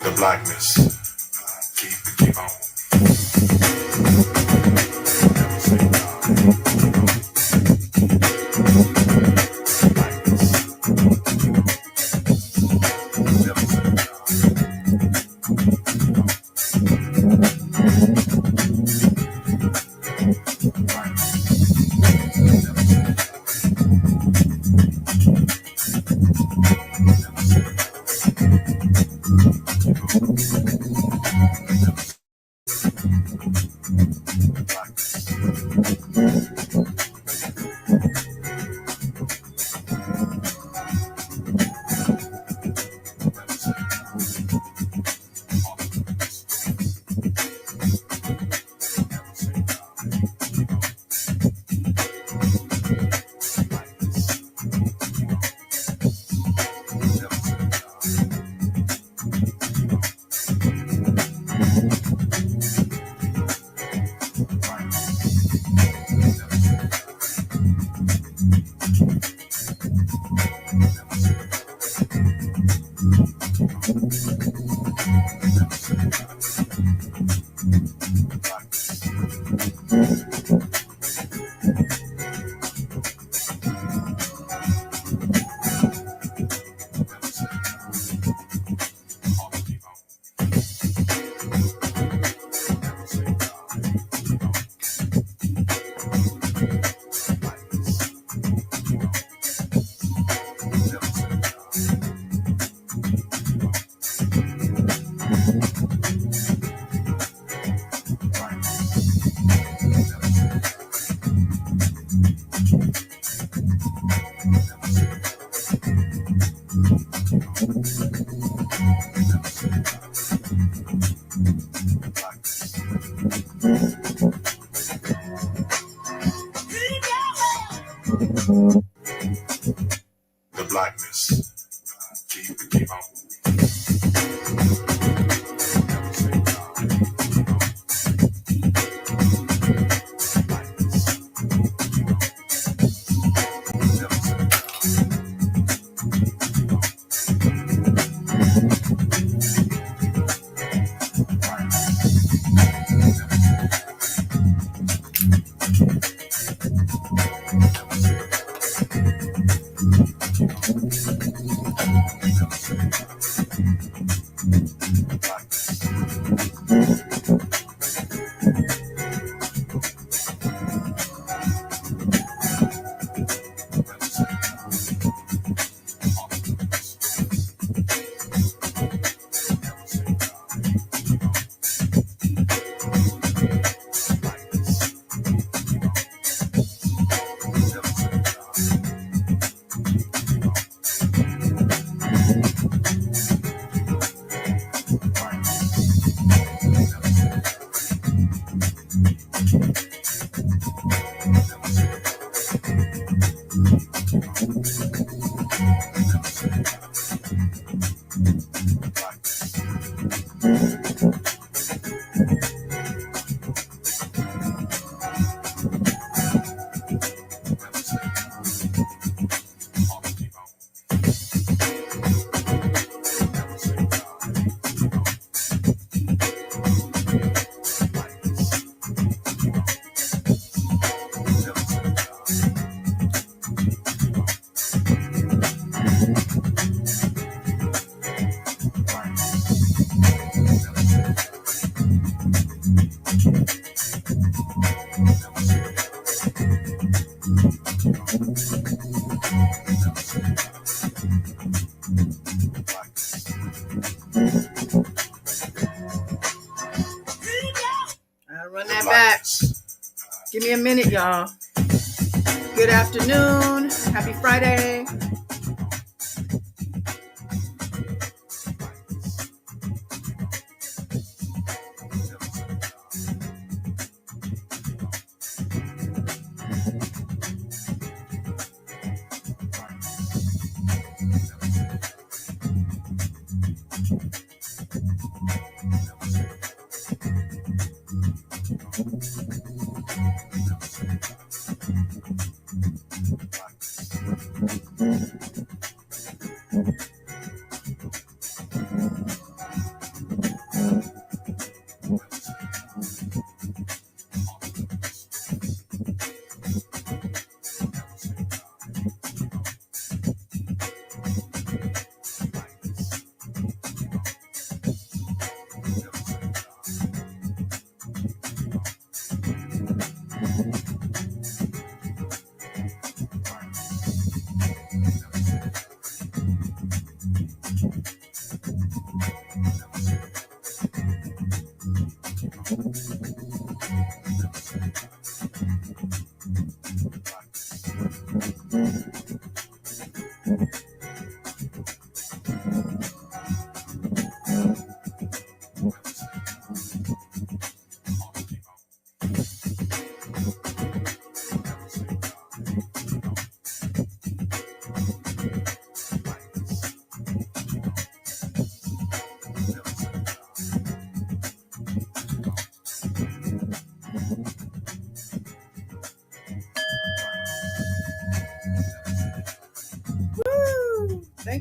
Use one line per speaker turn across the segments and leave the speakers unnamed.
the blackness. Keep on. Never say the blackness. Keep on.
Give me a minute, y'all. Good afternoon. Happy Friday.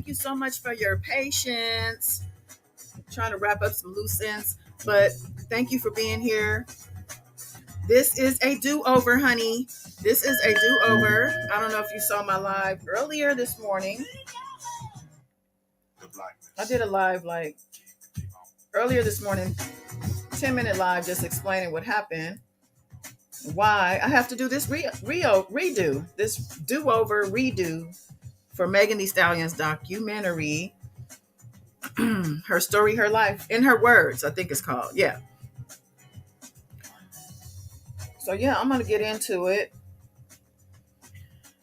you so much for your patience. Trying to wrap up some loose ends, but thank you for being here. This is a do-over, honey. This is a do-over. I don't know if you saw my live earlier this morning. I did a live like earlier this morning, 10-minute live, just explaining what happened, why I have to do this redo, this do-over redo for Megan Thee Stallion's documentary, Her Story, Her Life, in Her Words, I think it's called. Yeah. So yeah, I'm going to get into it.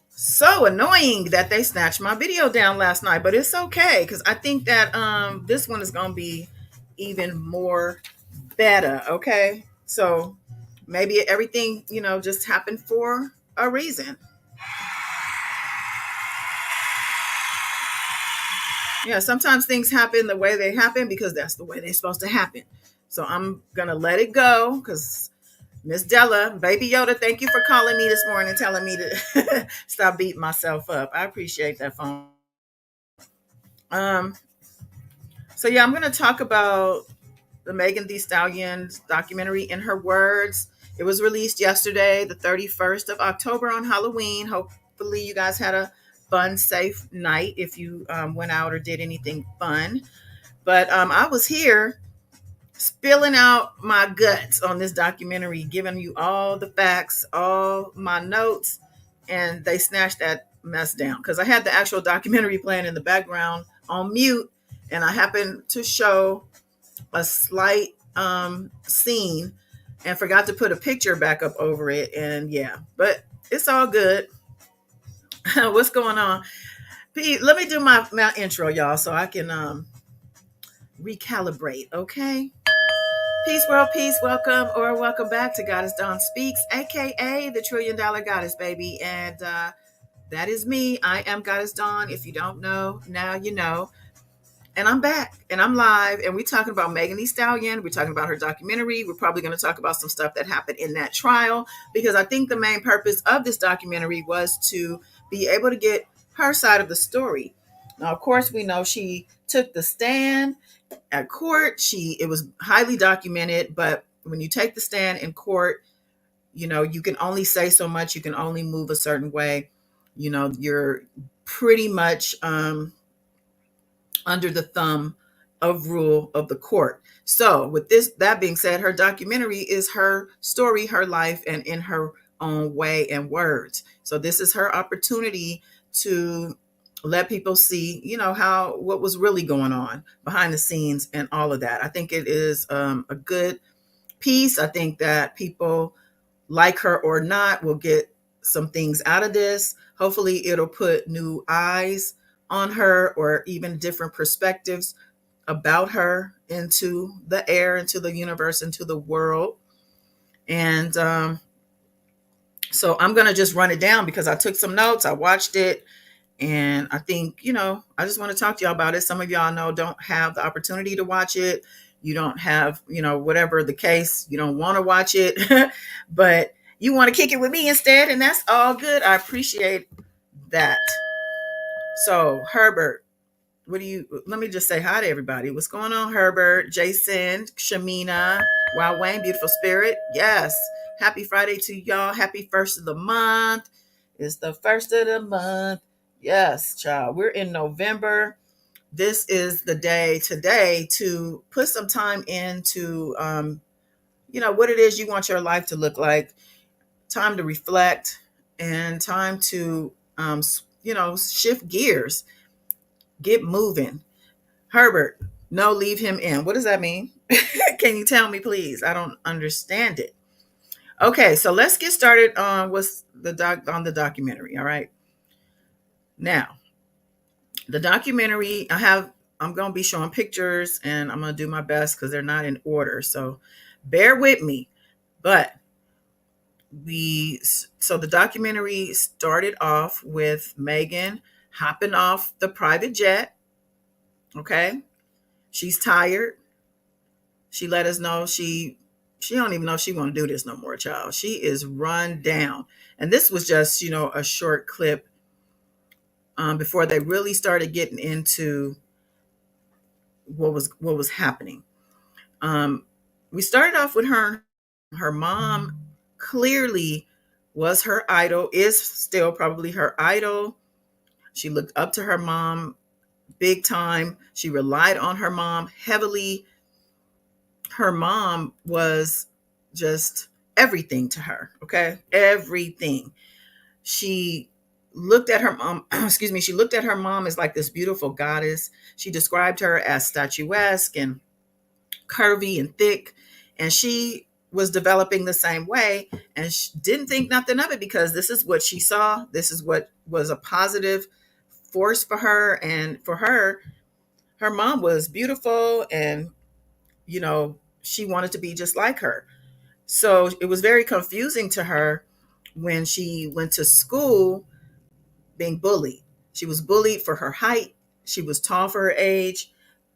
So annoying that they snatched my video down last night, but it's okay because I think that this one is going to be even more better. Okay. So maybe everything, just happened for a reason. Yeah, sometimes things happen the way they happen because that's the way they're supposed to happen. So I'm going to let it go because Miss Della, Baby Yoda, thank you for calling me this morning, telling me to stop beating myself up. I appreciate that phone. So yeah, I'm going to talk about the Megan Thee Stallion documentary, In Her Words. It was released yesterday, the 31st of October on Halloween. Hopefully you guys had a fun, safe night if you went out or did anything fun. But I was here spilling out my guts on this documentary, giving you all the facts, all my notes, and they snatched that mess down because I had the actual documentary playing in the background on mute, and I happened to show a slight scene and forgot to put a picture back up over it. And yeah, but it's all good. What's going on? Pete, let me do my intro, y'all, so I can recalibrate, okay? Peace, world, peace. Welcome or welcome back to Goddess Dawn Speaks, aka the $1 Trillion Goddess, baby. And that is me. I am Goddess Dawn. If you don't know, now you know. And I'm back and I'm live and we're talking about Megan Thee Stallion. We're talking about her documentary. We're probably going to talk about some stuff that happened in that trial because I think the main purpose of this documentary was to be able to get her side of the story. Now, of course, we know she took the stand at court. It was highly documented, but when you take the stand in court, you can only say so much. You can only move a certain way. You're pretty much under the thumb of rule of the court. So with that being said, her documentary is her story, her life, and in her own way and words. So this is her opportunity to let people see, what was really going on behind the scenes and all of that. I think it is a good piece. I think that people, like her or not, will get some things out of this. Hopefully it'll put new eyes on her or even different perspectives about her into the air, into the universe, into the world. And so I'm going to just run it down because I took some notes. I watched it. And I think, I just want to talk to y'all about it. Some of y'all don't have the opportunity to watch it. You don't have, whatever the case, you don't want to watch it, but you want to kick it with me instead. And that's all good. I appreciate that. So Herbert, let me just say hi to everybody. What's going on, Herbert, Jason, Shamina, Wow Wayne, beautiful spirit. Yes. Happy Friday to y'all. Happy first of the month. It's the first of the month. Yes, child. We're in November. This is the day today to put some time into, what it is you want your life to look like. Time to reflect and time to, shift gears. Get moving. Herbert, no, leave him in. What does that mean? Can you tell me, please? I don't understand it. Okay, so let's get started on on the documentary. All right. Now, the documentary, I'm going to be showing pictures and I'm going to do my best because they're not in order. So bear with me. But so the documentary started off with Megan hopping off the private jet. Okay. She's tired. She let us know she don't even know if she want to do this no more, child. She is run down. And this was just, a short clip before they really started getting into what was happening. Um, we started off with her. Her mom clearly was her idol, is still probably her idol. She looked up to her mom big time. She relied on her mom heavily. Her mom was just everything to her, okay? Everything. She looked at her mom, excuse me, she looked at her mom as like this beautiful goddess. She described her as statuesque and curvy and thick, and she was developing the same way, and she didn't think nothing of it because this is what she saw. This is what was a positive force for her, and for her, her mom was beautiful, and she wanted to be just like her. So it was very confusing to her when she went to school being bullied. She was bullied for her height. She was tall for her age,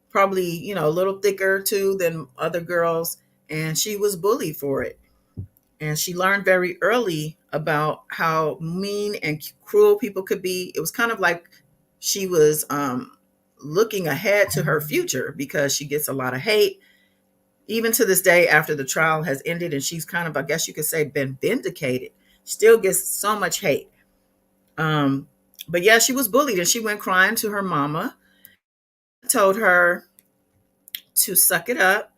probably, a little thicker too than other girls. And she was bullied for it. And she learned very early about how mean and cruel people could be. It was kind of like she was looking ahead to her future because she gets a lot of hate. Even to this day, after the trial has ended and she's kind of, I guess you could say, been vindicated, still gets so much hate. Um, but yeah, she was bullied and she went crying to her mama, told her to suck it up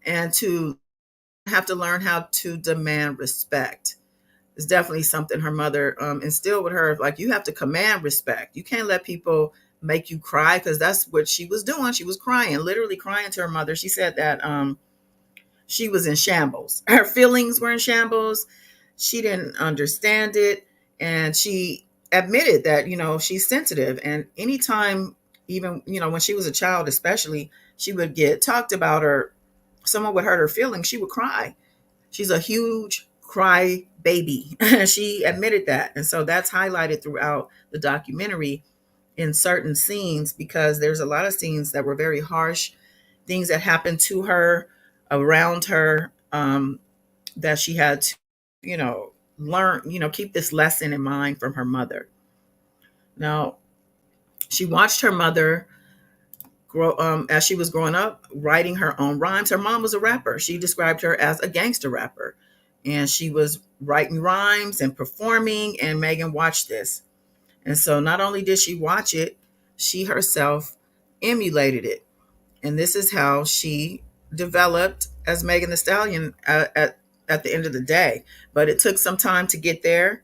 and to have to learn how to demand respect. It's definitely something her mother instilled with her. Like, you have to command respect. You can't let people make you cry, because that's what she was doing. She was crying, literally crying to her mother. She said that she was in shambles. Her feelings were in shambles. She didn't understand it. And she admitted that, she's sensitive. And anytime, even, when she was a child, especially, she would get talked about, or someone would hurt her feelings, she would cry. She's a huge cry baby. She admitted that. And so that's highlighted throughout the documentary in certain scenes, because there's a lot of scenes that were very harsh, things that happened to her, around her, that she had to, learn, keep this lesson in mind from her mother. Now, she watched her mother grow, as she was growing up, writing her own rhymes. Her mom was a rapper. She described her as a gangster rapper. And she was writing rhymes and performing, and Megan watched this. And so not only did she watch it, she herself emulated it. And this is how she developed as Megan the Stallion at the end of the day. But it took some time to get there.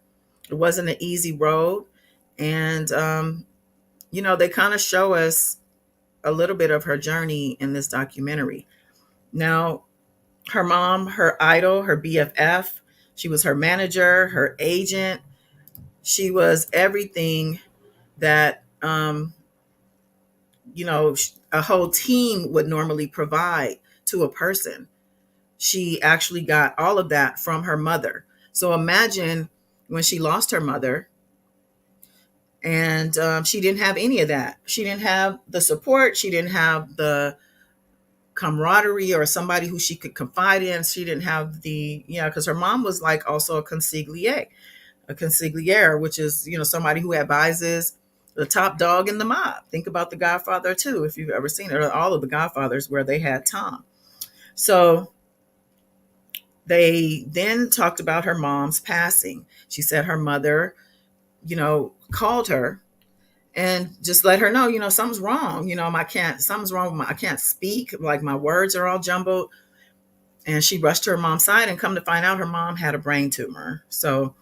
It wasn't an easy road. And, they kind of show us a little bit of her journey in this documentary. Now, her mom, her idol, her BFF, she was her manager, her agent. She was everything that, a whole team would normally provide to a person. She actually got all of that from her mother. So imagine when she lost her mother, and she didn't have any of that. She didn't have the support. She didn't have the camaraderie or somebody who she could confide in. She didn't have because her mom was like also a consigliere, which is, somebody who advises the top dog in the mob. Think about The Godfather too, if you've ever seen it, or all of the Godfathers where they had Tom. So they then talked about her mom's passing. She said her mother, called her and just let her know, something's wrong. Something's wrong with I can't speak. Like, my words are all jumbled. And she rushed to her mom's side, and come to find out her mom had a brain tumor. So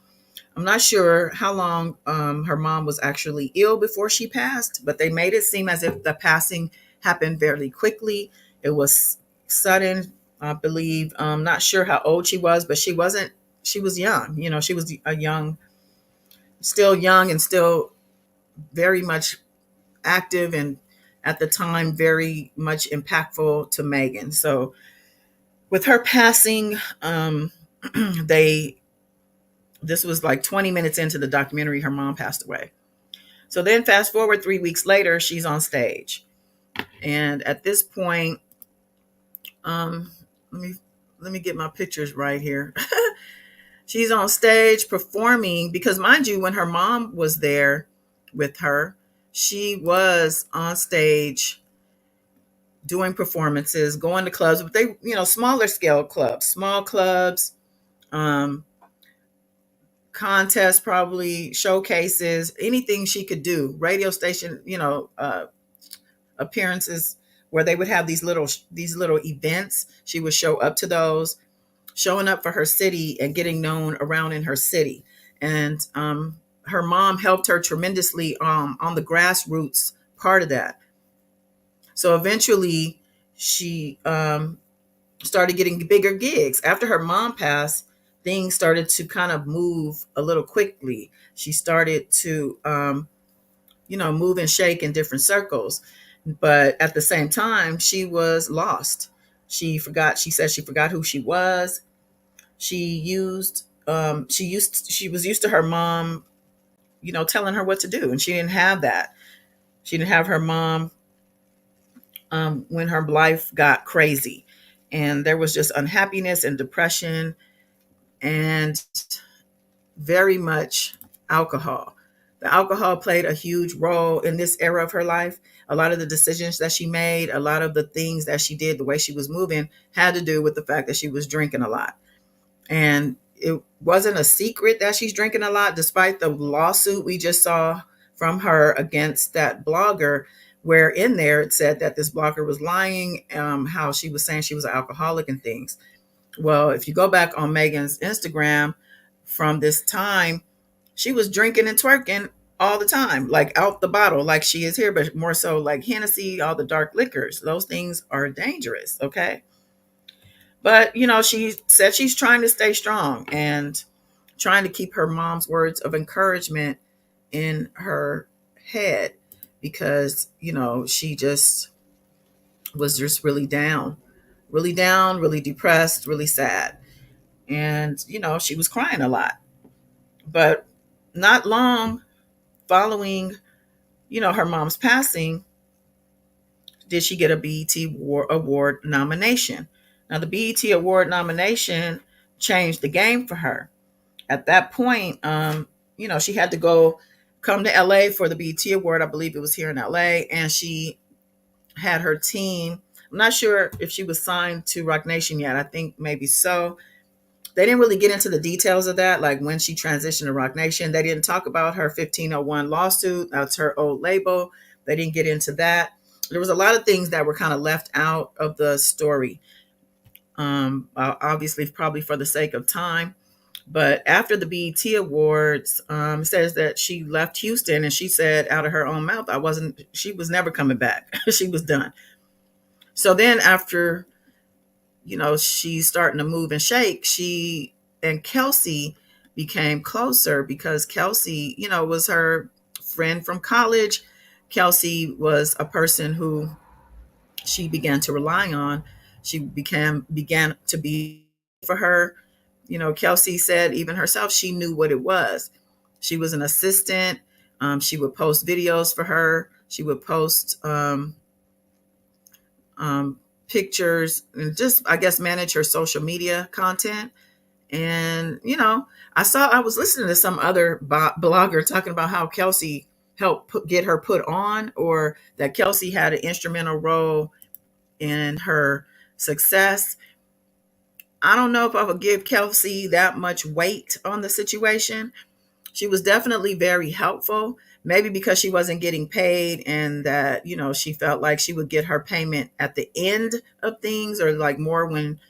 I'm not sure how long her mom was actually ill before she passed, but they made it seem as if the passing happened fairly quickly. It was sudden, I believe. I'm not sure how old she was, but she was young. She was still young and still very much active, and at the time very much impactful to Megan. So with her passing, this was like 20 minutes into the documentary, her mom passed away. So then fast forward 3 weeks later, she's on stage. And at this point, let me get my pictures right here. She's on stage performing, because mind you, when her mom was there with her, she was on stage doing performances, going to clubs, but they, smaller scale clubs, small clubs, um, contests, probably showcases, anything she could do, radio station, appearances where they would have these little events. She would show up to those, showing up for her city and getting known around in her city. And her mom helped her tremendously on the grassroots part of that. So eventually, she started getting bigger gigs. After her mom passed, things started to kind of move a little quickly. She started to, move and shake in different circles. But at the same time, she was lost. She said she forgot who she was. She was used to her mom, telling her what to do. And she didn't have that. She didn't have her mom when her life got crazy. And there was just unhappiness and depression and very much alcohol. The alcohol played a huge role in this era of her life. A lot of the decisions that she made, a lot of the things that she did, the way she was moving, had to do with the fact that she was drinking a lot. And it wasn't a secret that she's drinking a lot, despite the lawsuit we just saw from her against that blogger, where in there it said that this blogger was lying, how she was saying she was an alcoholic and things. Well, if you go back on Megan's Instagram from this time, she was drinking and twerking all the time, like out the bottle, like she is here, but more so like Hennessy, all the dark liquors. Those things are dangerous, okay? But, she said she's trying to stay strong and trying to keep her mom's words of encouragement in her head because, she just was just really down, really depressed, really sad. And, she was crying a lot. But not long following, her mom's passing, did she get a Award nomination. Now, the BET Award nomination changed the game for her. At that point, she had to come to LA for the BET Award. I believe it was here in LA. And she had her team. I'm not sure if she was signed to Roc Nation yet. I think maybe so. They didn't really get into the details of that, like when she transitioned to Roc Nation. They didn't talk about her 1501 lawsuit. That's her old label. They didn't get into that. There was a lot of things that were kind of left out of the story. Obviously, probably for the sake of time. But after the BET Awards, it says that she left Houston and she said out of her own mouth, she was never coming back. She was done. So then after, she's starting to move and shake, she and Kelsey became closer because Kelsey, was her friend from college. Kelsey was a person who she began to rely on. She began to be for her. Kelsey said even herself, she knew what it was. She was an assistant. She would post videos for her. She would post pictures and just, I guess, manage her social media content. And, I was listening to some other blogger talking about how Kelsey helped get her put on, or that Kelsey had an instrumental role in her success. I don't know if I would give Kelsey that much weight on the situation. She was definitely very helpful, maybe because she wasn't getting paid and that, she felt like she would get her payment at the end of things, or like more when,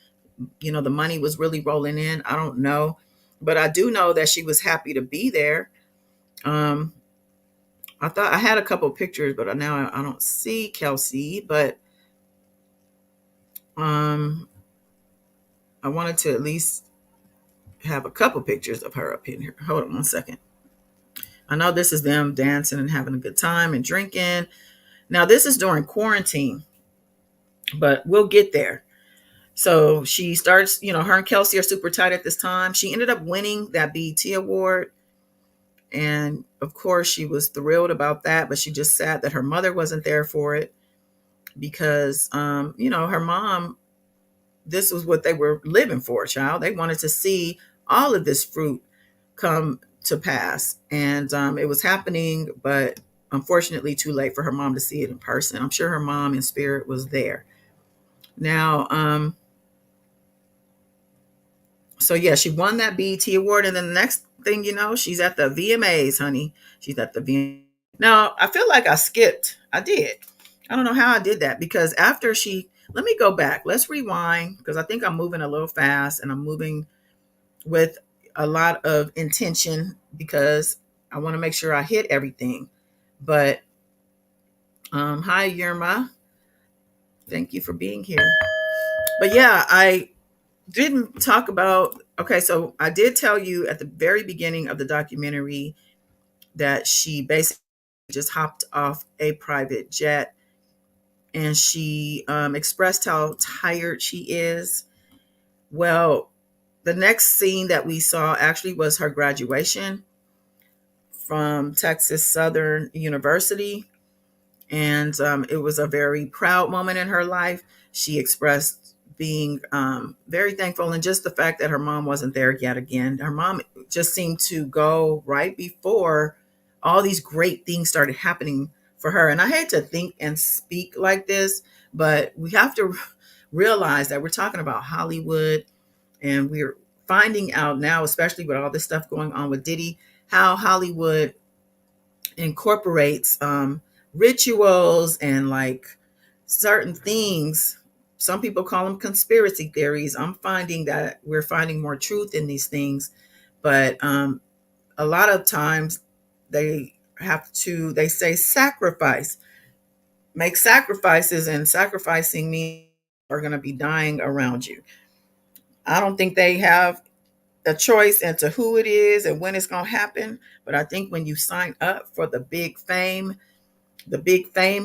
the money was really rolling in. I don't know. But I do know that she was happy to be there. I thought I had a couple of pictures, but now I don't see Kelsey. But I wanted to at least have a couple pictures of her up in here. Hold on one second. I know this is them dancing and having a good time and drinking. Now, this is during quarantine, but we'll get there. So she starts, her and Kelsey are super tight at this time. She ended up winning that BET Award. And of course, she was thrilled about that, but she just sad that her mother wasn't there for it because, her mom, this was what they were living for, child. They wanted to see all of this fruit come to pass. And it was happening, but unfortunately too late for her mom to see it in person. I'm sure her mom in spirit was there. Now, so yeah, she won that BET award, and then the next thing you know, she's at the VMAs, honey. She's at the VMAs. Now, I feel like I skipped. I did. I don't know how I did that because after let me go back. Let's rewind because I think I'm moving a little fast and I'm moving with a lot of intention because I want to make sure I hit everything. But hi, Yerma. Thank you for being here. But yeah, I didn't talk about. Okay, so I did tell you at the very beginning of the documentary that she basically just hopped off a private jet and she expressed how tired she is. Well, the next scene that we saw actually was her graduation from Texas Southern University. And it was a very proud moment in her life. She expressed being very thankful, and just the fact that her mom wasn't there yet again. Her mom just seemed to go right before all these great things started happening for her. And I hate to think and speak like this, but we have to realize that we're talking about Hollywood, and we're finding out now, especially with all this stuff going on with Diddy, how Hollywood incorporates rituals and like certain things. Some people call them conspiracy theories. I'm finding that we're finding more truth in these things, but a lot of times they say sacrifice, make sacrifices, and sacrificing means are going to be dying around you. I don't think they have a choice into who it is and when it's going to happen, but I think when you sign up for the big fame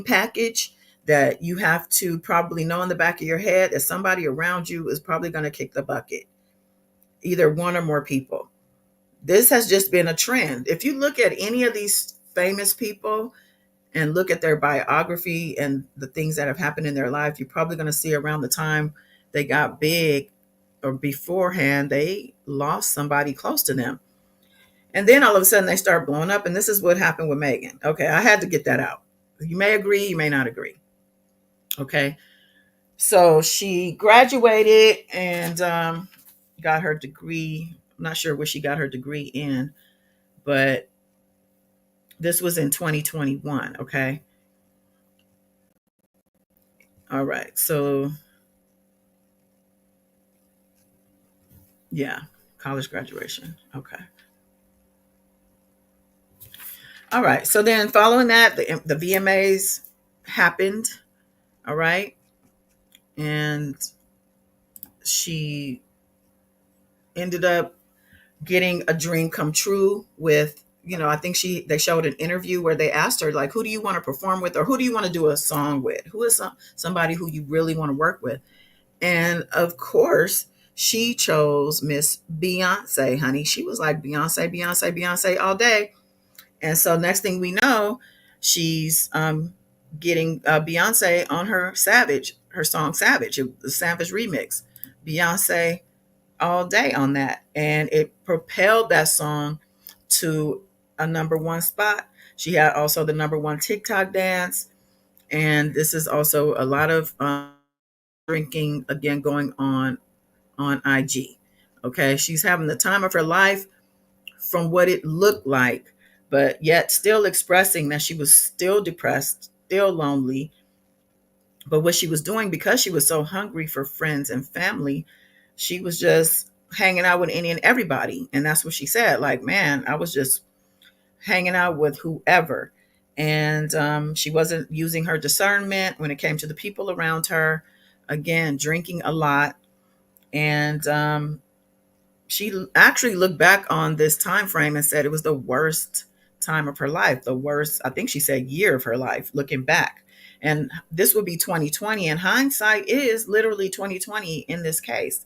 package, that you have to probably know in the back of your head that somebody around you is probably going to kick the bucket, either one or more people. This has just been a trend. If you look at any of these famous people and look at their biography and the things that have happened in their life, you're probably going to see around the time they got big or beforehand, they lost somebody close to them. And then all of a sudden they start blowing up. And this is what happened with Megan. Okay, I had to get that out. You may agree, you may not agree. Okay. So she graduated and got her degree. I'm not sure where she got her degree in, but this was in 2021. Okay. All right. So, yeah, college graduation. Okay. All right. So then following that, the VMAs happened. All right. And she ended up getting a dream come true with, I think they showed an interview where they asked her, like, who do you want to perform with, or who do you want to do a song with, who is somebody who you really want to work with. And of course she chose Miss Beyonce, honey. She was like, Beyonce, Beyonce, Beyonce all day. And so next thing we know, she's getting Beyonce on her song Savage, the Savage remix. Beyonce all day on that, and it propelled that song to a number one spot. She had also the number one TikTok dance, and this is also a lot of drinking again going on IG. Okay, she's having the time of her life from what it looked like, but yet still expressing that she was still depressed, still lonely. But what she was doing, because she was so hungry for friends and family, she was just hanging out with any and everybody. And that's what she said. Like, man, I was just hanging out with whoever. And she wasn't using her discernment when it came to the people around her. Again, drinking a lot. And she actually looked back on this time frame and said it was the worst time of her life, the worst, I think she said, year of her life, looking back. And this would be 2020, and hindsight is literally 2020 in this case.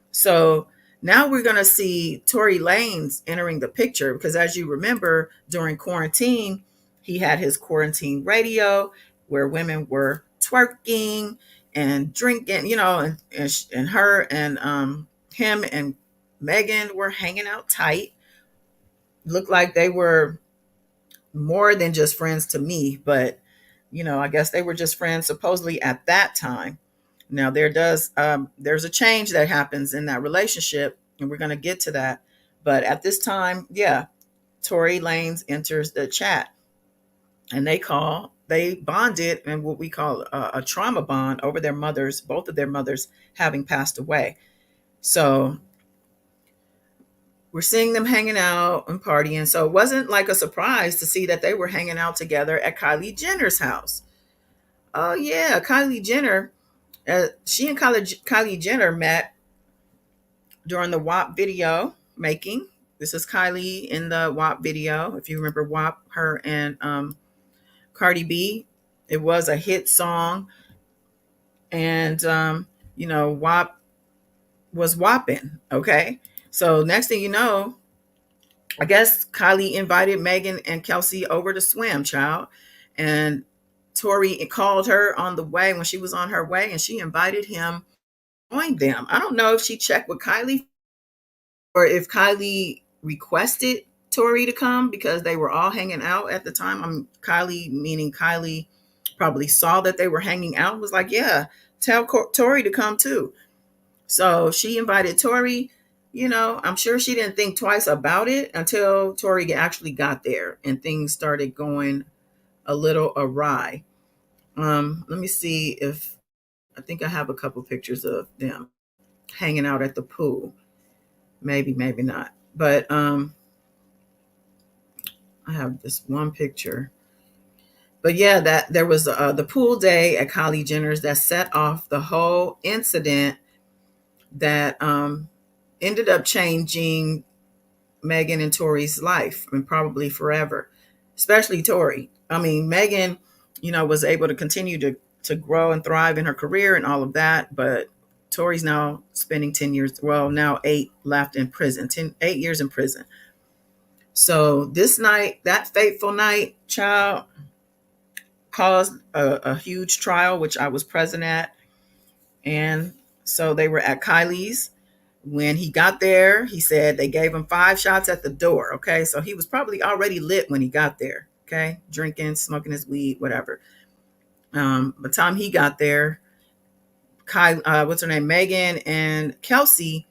So now we're going to see Tory Lanez entering the picture, because as you remember, during quarantine, he had his quarantine radio where women were twerking and drinking, and her and him and Megan were hanging out tight. Looked like they were more than just friends to me, but I guess they were just friends supposedly at that time. Now there's a change that happens in that relationship, and we're going to get to that. But at this time, yeah, Tory Lanez enters the chat, and they bonded in what we call a trauma bond over their mothers, both of their mothers having passed away. So we're seeing them hanging out and partying. So it wasn't like a surprise to see that they were hanging out together at Kylie Jenner's house. Oh yeah, Kylie Jenner. She and Kylie Jenner met during the WAP video making. This is Kylie in the WAP video. If you remember WAP, her and Cardi B. It was a hit song, and WAP was whopping. Okay, so next thing you know, I guess Kylie invited Megan and Kelsey over to swim, child. And Tori called her on the way when she was on her way, and she invited him to join them. I don't know if she checked with Kylie or if Kylie requested Tori to come because they were all hanging out at the time. Kylie, meaning Kylie, probably saw that they were hanging out and was like, yeah, tell Tori to come too. So she invited Tori. I'm sure she didn't think twice about it until Tori actually got there and things started going a little awry. Let me see if I think I have a couple pictures of them hanging out at the pool. Maybe, maybe not. But I have this one picture. But yeah, that there was the pool day at Kylie Jenner's that set off the whole incident that ended up changing Megan and Tori's life and probably forever, especially Tori. I mean, Megan, was able to continue to grow and thrive in her career and all of that, but Tori's now spending 10 years, well, now 8 left in prison, 8 years in prison. So this night, that fateful night, child, caused a huge trial, which I was present at. And so they were at Kylie's. When he got there, he said they gave him 5 shots at the door. Okay. So he was probably already lit when he got there. Okay. Drinking, smoking his weed, whatever. By the time he got there, what's her name? Megan and Kelsey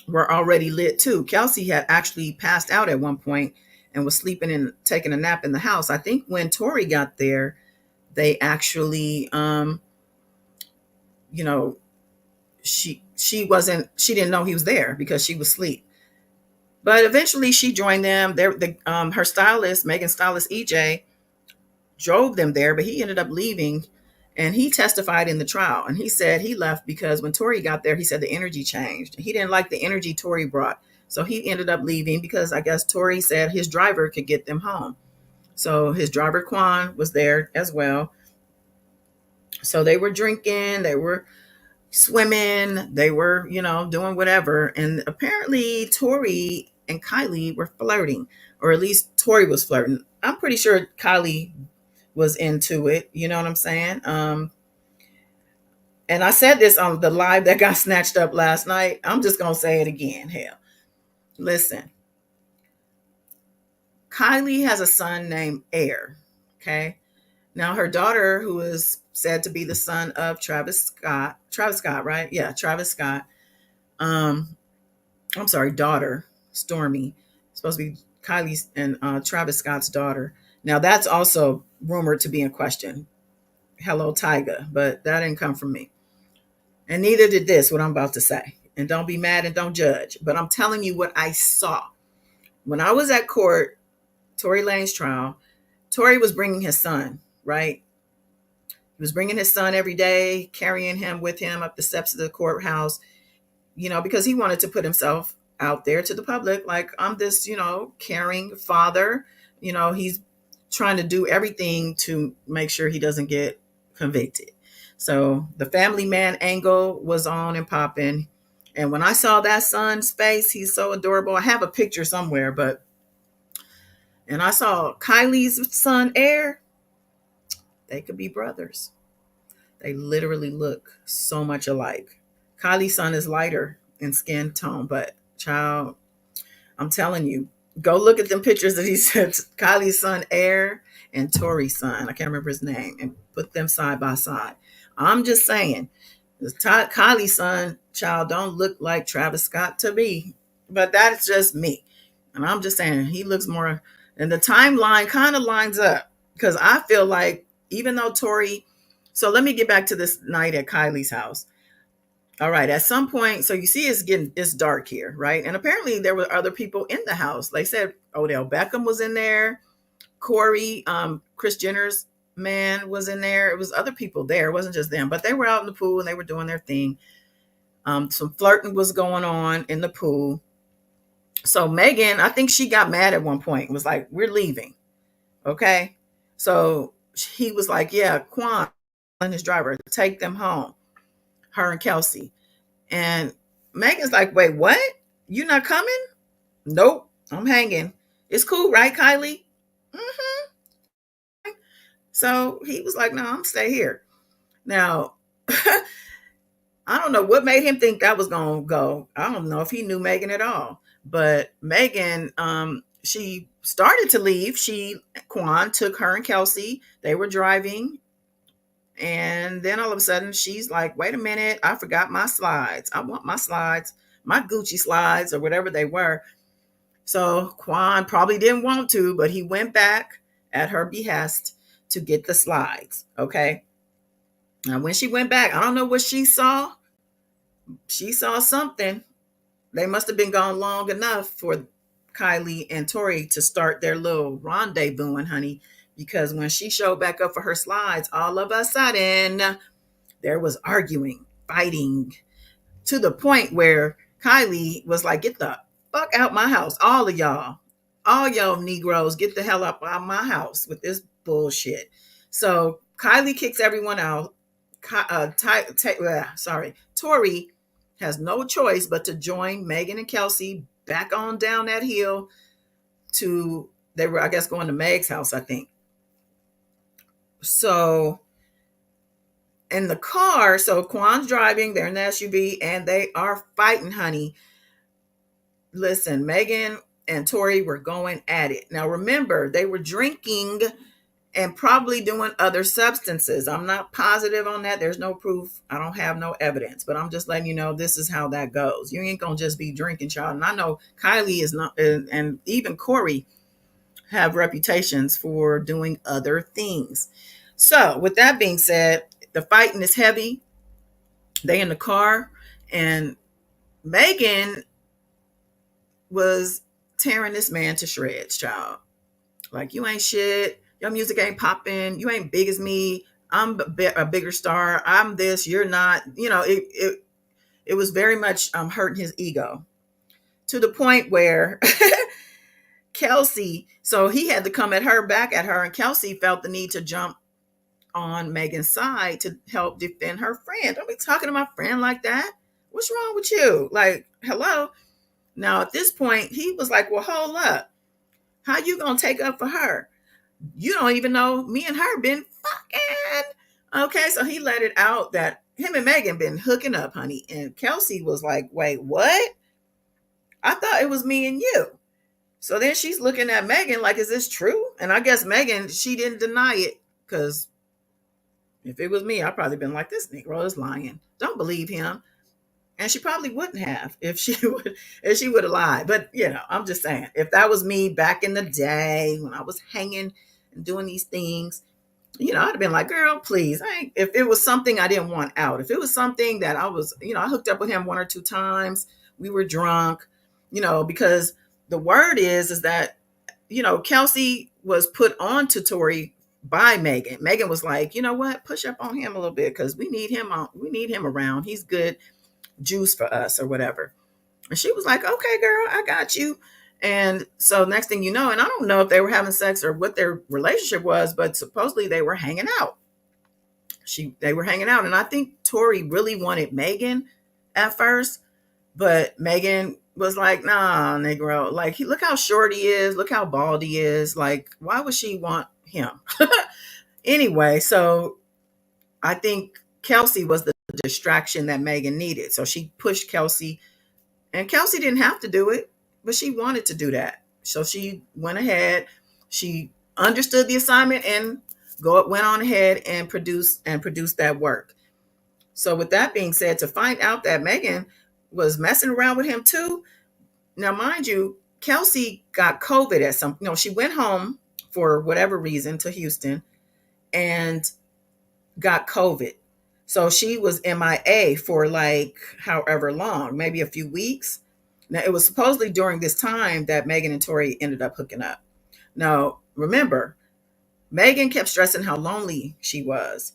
were already lit too. Kelsey had actually passed out at one point and was sleeping and taking a nap in the house. I think when Tori got there, they actually, she didn't know he was there because she was asleep. But eventually she joined them. Her stylist, Megan's stylist EJ, drove them there, but he ended up leaving, and he testified in the trial. And he said he left because when Tori got there, he said the energy changed. He didn't like the energy Tori brought. So he ended up leaving because I guess Tori said his driver could get them home. So his driver Quan was there as well. So they were drinking, they were swimming, they were, doing whatever. And apparently Tori and Kylie were flirting, or at least Tori was flirting. I'm pretty sure Kylie was into it. You know what I'm saying? And I said this on the live that got snatched up last night. I'm just going to say it again. Hell, listen, Kylie has a son named Air. Okay. Now her daughter, who is said to be the son of Travis Scott, right? Yeah. Travis Scott. I'm sorry, daughter, Stormy, supposed to be Kylie's and Travis Scott's daughter. Now that's also rumored to be in question. Hello, Tyga, but that didn't come from me. And neither did this, what I'm about to say. And don't be mad and don't judge. But I'm telling you what I saw. When I was at court, Tory Lanez trial, Tory was bringing his son, right? He was bringing his son every day, carrying him with him up the steps of the courthouse, because he wanted to put himself out there to the public. Like, I'm this, caring father. He's trying to do everything to make sure he doesn't get convicted. So the family man angle was on and popping. And when I saw that son's face, he's so adorable. I have a picture somewhere, and I saw Kylie's son, Air. They could be brothers. They literally look so much alike. Kylie's son is lighter in skin tone, but child, I'm telling you, Go look at them pictures that he sent Kylie's son Air and Tory's son. I can't remember his name, and put them side by side. I'm just saying, Kylie's son child don't look like Travis Scott to me, but that's just me. And I'm just saying he looks more, and the timeline kind of lines up because I feel like even though Tory, so let me get back to this night at Kylie's house. All right. At some point, so you see, it's dark here, right? And apparently, there were other people in the house. They said Odell Beckham was in there, Corey, Chris Jenner's man was in there. It was other people there. It wasn't just them, but they were out in the pool and they were doing their thing. Some flirting was going on in the pool. So Megan, I think she got mad at one point. And was like, "We're leaving." Okay. So he was like, "Yeah, Quan and his driver take them home." Her and Kelsey. And Megan's like, "Wait, what? You not coming?" "Nope, I'm hanging." "It's cool, right, Kylie?" "Mm-hmm." So he was like, "No, I'm stay here." Now, I don't know what made him think that was gonna go. I don't know if he knew Megan at all. But Megan, she started to leave. Quan took her and Kelsey. They were driving. And then all of a sudden, she's like, "Wait a minute, I forgot my slides. I want my slides, my Gucci slides, or whatever they were." So Quan probably didn't want to, but he went back at her behest to get the slides. Okay. Now, when she went back, I don't know what she saw. She saw something. They must have been gone long enough for Kylie and Tory to start their little rendezvousing, honey. Because when she showed back up for her slides, all of a sudden, there was arguing, fighting, to the point where Kylie was like, "Get the fuck out my house. All y'all Negroes, get the hell up out my house with this bullshit." So Kylie kicks everyone out. Tori has no choice but to join Megan and Kelsey back on down that hill to, they were, I guess, going to Meg's house, I think. So in the car, so Quan's driving, they're in the SUV, and they are fighting, honey. Listen, Megan and Tori were going at it. Now remember, they were drinking and probably doing other substances. I'm not positive on that. There's no proof. I don't have no evidence, but I'm just letting you know this is how that goes. You ain't gonna just be drinking, child. And I know Kylie is not, and even Corey have reputations for doing other things. So with that being said, the fighting is heavy. They in the car, and Megan was tearing this man to shreds, child. Like, "You ain't shit. Your music ain't popping. You ain't big as me. I'm a bigger star. I'm this. You're not." It was very much hurting his ego to the point where Kelsey. So he had to come at her, back at her, and Kelsey felt the need to jump on Megan's side to help defend her friend. "Don't be talking to my friend like that. What's wrong with you? Like, hello." Now at this point, he was like, "Well, hold up. How you gonna take up for her? You don't even know me and her been fucking." Okay, so he let it out that him and Megan been hooking up, honey. And Kelsey was like, "Wait, what? I thought it was me and you." So then she's looking at Megan like, "Is this true?" And I guess Megan, she didn't deny it, because if it was me, I'd probably been like, "This Negro is lying. Don't believe him." And she probably wouldn't have if she would have lied. But I'm just saying, if that was me back in the day when I was hanging and doing these things, I'd have been like, "Girl, please." If it was something I didn't want out, if it was something that I was, I hooked up with him one or two times, we were drunk, because the word is that, Kelsey was put on to Tory by Megan. Megan was like, "You know what? Push up on him a little bit because we need him around. He's good juice for us," or whatever. And she was like, "Okay, girl, I got you." And so next thing you know, and I don't know if they were having sex or what their relationship was, but supposedly they were hanging out. They were hanging out. And I think Tori really wanted Megan at first, but Megan was like, "Nah, Negro. Like, look how short he is. Look how bald he is. Like, why would she want him?" Anyway, so I think Kelsey was the distraction that Megan needed. So she pushed Kelsey, and Kelsey didn't have to do it, but she wanted to do that. So she went ahead, she understood the assignment and went on ahead and produced that work. So with that being said, to find out that Megan was messing around with him too. Now, mind you, Kelsey got COVID at some, she went home for whatever reason to Houston and got COVID. So she was MIA for like however long, maybe a few weeks. Now, it was supposedly during this time that Megan and Tory ended up hooking up. Now, remember, Megan kept stressing how lonely she was.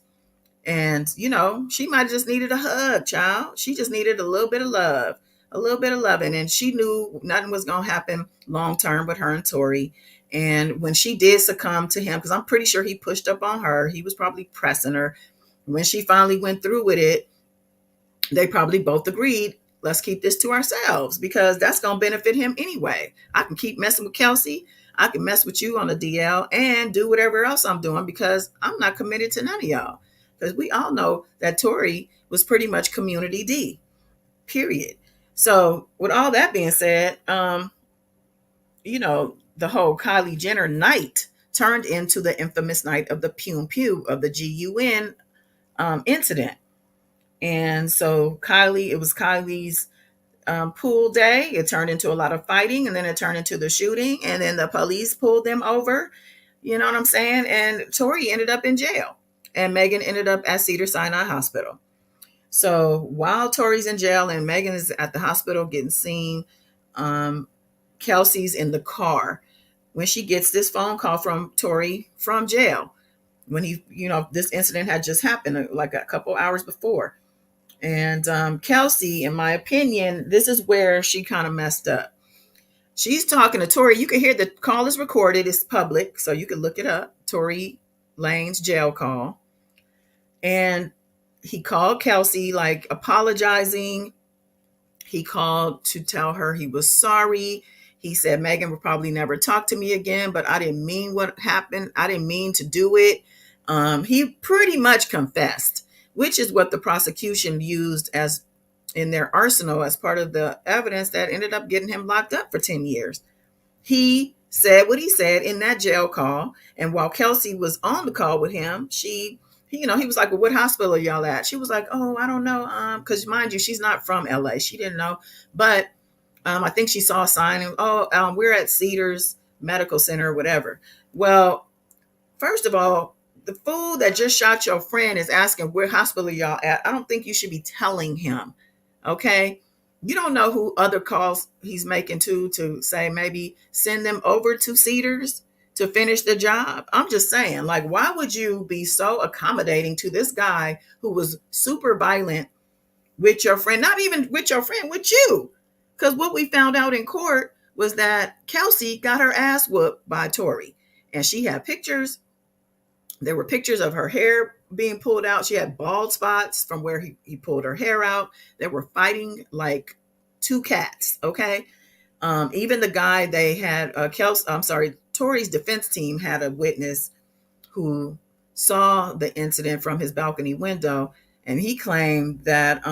And, she might have just needed a hug, child. She just needed a little bit of love, a little bit of loving. And she knew nothing was going to happen long term with her and Tory. And when she did succumb to him, because I'm pretty sure he pushed up on her, he was probably pressing her. When she finally went through with it, they probably both agreed, let's keep this to ourselves because that's going to benefit him anyway. I can keep messing with Kelsey. I can mess with you on the DL and do whatever else I'm doing because I'm not committed to none of y'all. Because we all know that Tory was pretty much community D, period. So with all that being said, the whole Kylie Jenner night turned into the infamous night of the pew pew of the GUN incident. And so it was Kylie's pool day. It turned into a lot of fighting, and then it turned into the shooting, and then the police pulled them over. You know what I'm saying? And Tory ended up in jail, and Megan ended up at Cedars-Sinai Hospital. So while Tory's in jail and Megan is at the hospital getting seen, Kelsey's in the car when she gets this phone call from Tory from jail. When this incident had just happened like a couple hours before. And Kelsey, in my opinion, this is where she kind of messed up. She's talking to Tory. You can hear the call is recorded. It's public, so you can look it up. Tory Lanez jail call. And he called Kelsey, like apologizing. He called to tell her he was sorry. He said, Megan will probably never talk to me again, but I didn't mean what happened. I didn't mean to do it. He pretty much confessed, which is what the prosecution used as in their arsenal as part of the evidence that ended up getting him locked up for 10 years. He said what he said in that jail call. And while Kelsey was on the call with him, he was like, well, what hospital are y'all at? She was like, oh, I don't know. Because mind you, she's not from LA. She didn't know. But I think she saw a sign and, we're at Cedars Medical Center or whatever. Well, first of all, the fool that just shot your friend is asking where hospital y'all at. I don't think you should be telling him. Okay. You don't know who other calls he's making to say maybe send them over to Cedars to finish the job. I'm just saying, like, why would you be so accommodating to this guy who was super violent with your friend, not even with your friend, with you? Because what we found out in court was that Kelsey got her ass whooped by Tory, and she had pictures. There were pictures of her hair being pulled out. She had bald spots from where he pulled her hair out. They were fighting like two cats. Okay. Even the guy they had, Tory's defense team had a witness who saw the incident from his balcony window. And he claimed that,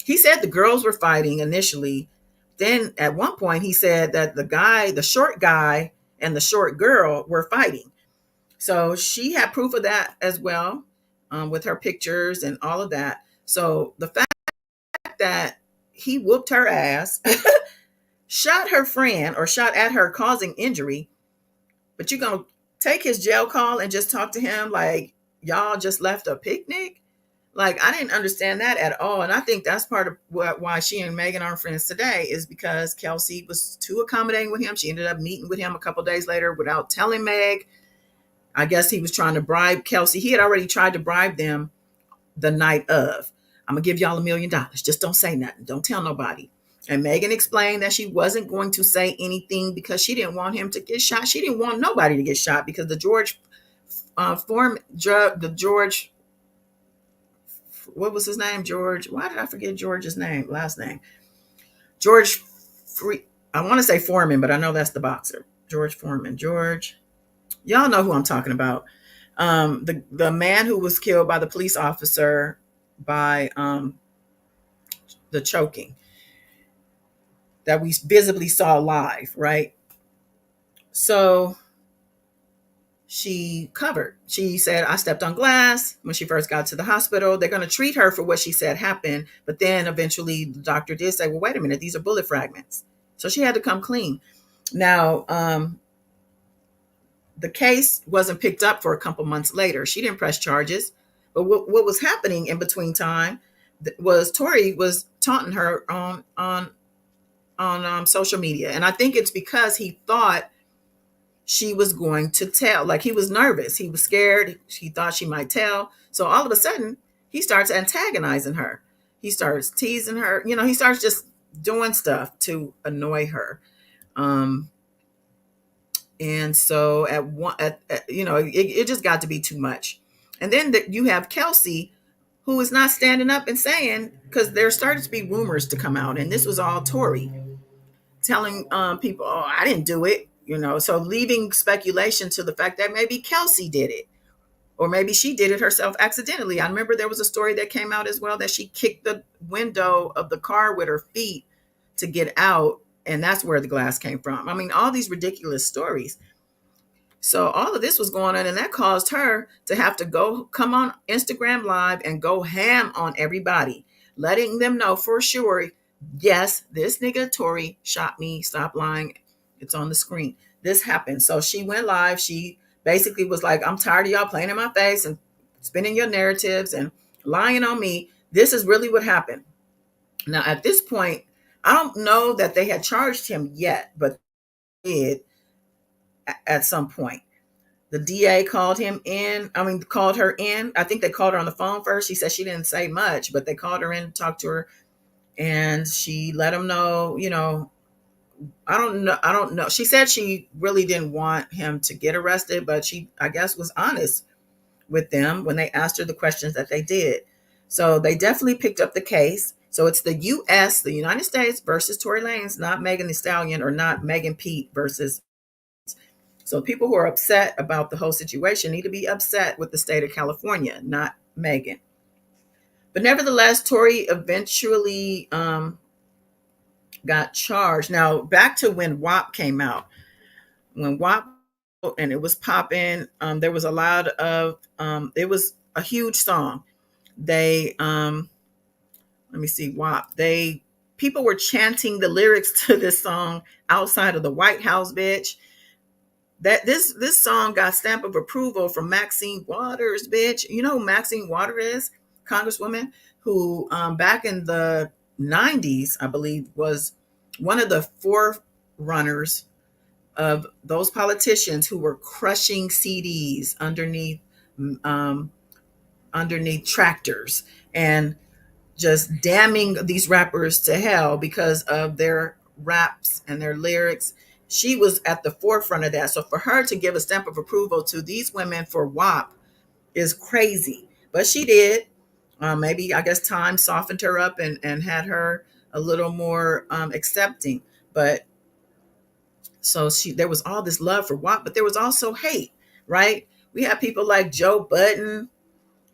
he said the girls were fighting initially. Then at one point he said that the short guy and the short girl were fighting. So she had proof of that as well, with her pictures and all of that. So the fact that he whooped her ass, shot her friend or shot at her causing injury, but you're going to take his jail call and just talk to him like y'all just left a picnic? Like, I didn't understand that at all. And I think that's part of why she and Megan aren't friends today, is because Kelsey was too accommodating with him. She ended up meeting with him a couple days later without telling Meg. I guess he was trying to bribe Kelsey. He had already tried to bribe them the night of. I'm going to give y'all $1 million. Just don't say nothing. Don't tell nobody. And Megan explained that she wasn't going to say anything because she didn't want him to get shot. She didn't want nobody to get shot because the George, what was his name? George. Why did I forget George's last name? George, I want to say Foreman, but I know that's the boxer. George Foreman. Y'all know who I'm talking about. The man who was killed by the police officer by the choking that we visibly saw live, right? So she covered. She said, I stepped on glass when she first got to the hospital. They're going to treat her for what she said happened. But then eventually the doctor did say, well, wait a minute, these are bullet fragments. So she had to come clean. Now, the case wasn't picked up for a couple months later. She didn't press charges. But what was happening in between time was Tory was taunting her on social media. And I think it's because he thought she was going to tell. Like, he was nervous. He was scared. He thought she might tell. So all of a sudden, he starts antagonizing her. He starts teasing her. He starts just doing stuff to annoy her. Um, and so it just got to be too much. And then you have Kelsey, who is not standing up and saying, because there started to be rumors to come out, and this was all Tory telling people, "Oh, I didn't do it." So leaving speculation to the fact that maybe Kelsey did it, or maybe she did it herself accidentally. I remember there was a story that came out as well that she kicked the window of the car with her feet to get out, and that's where the glass came from. I mean, all these ridiculous stories. So all of this was going on, and that caused her to have to come on Instagram Live and go ham on everybody, letting them know for sure, yes, this nigga Tory shot me. Stop lying. It's on the screen. This happened. So she went live. She basically was like, I'm tired of y'all playing in my face and spinning your narratives and lying on me. This is really what happened. Now, at this point, I don't know that they had charged him yet, but they did at some point. The DA called called her in. I think they called her on the phone first. She said she didn't say much, but they called her in to talk to her, and she let them know, I don't know. I don't know. She said she really didn't want him to get arrested, but she, I guess, was honest with them when they asked her the questions that they did. So they definitely picked up the case. So it's the U.S., the United States versus Tory Lanez, not Megan Thee Stallion or not Megan Pete versus. So people who are upset about the whole situation need to be upset with the state of California, not Megan. But nevertheless, Tory eventually got charged. Now, back to when WAP came out. When WAP and it was popping, there was a lot of, it was a huge song. They, let me see, WAP. People were chanting the lyrics to this song outside of the White House, bitch. That this song got stamp of approval from Maxine Waters, bitch. You know who Maxine Waters is? Congresswoman who back in the 90s, I believe, was one of the forerunners of those politicians who were crushing CDs um, underneath tractors and just damning these rappers to hell because of their raps and their lyrics. She was at the forefront of that. So for her to give a stamp of approval to these women for WAP is crazy. But she did. Maybe, I guess, time softened her up and had her a little more accepting. But so there was all this love for WAP, but there was also hate, right? We have people like Joe Budden,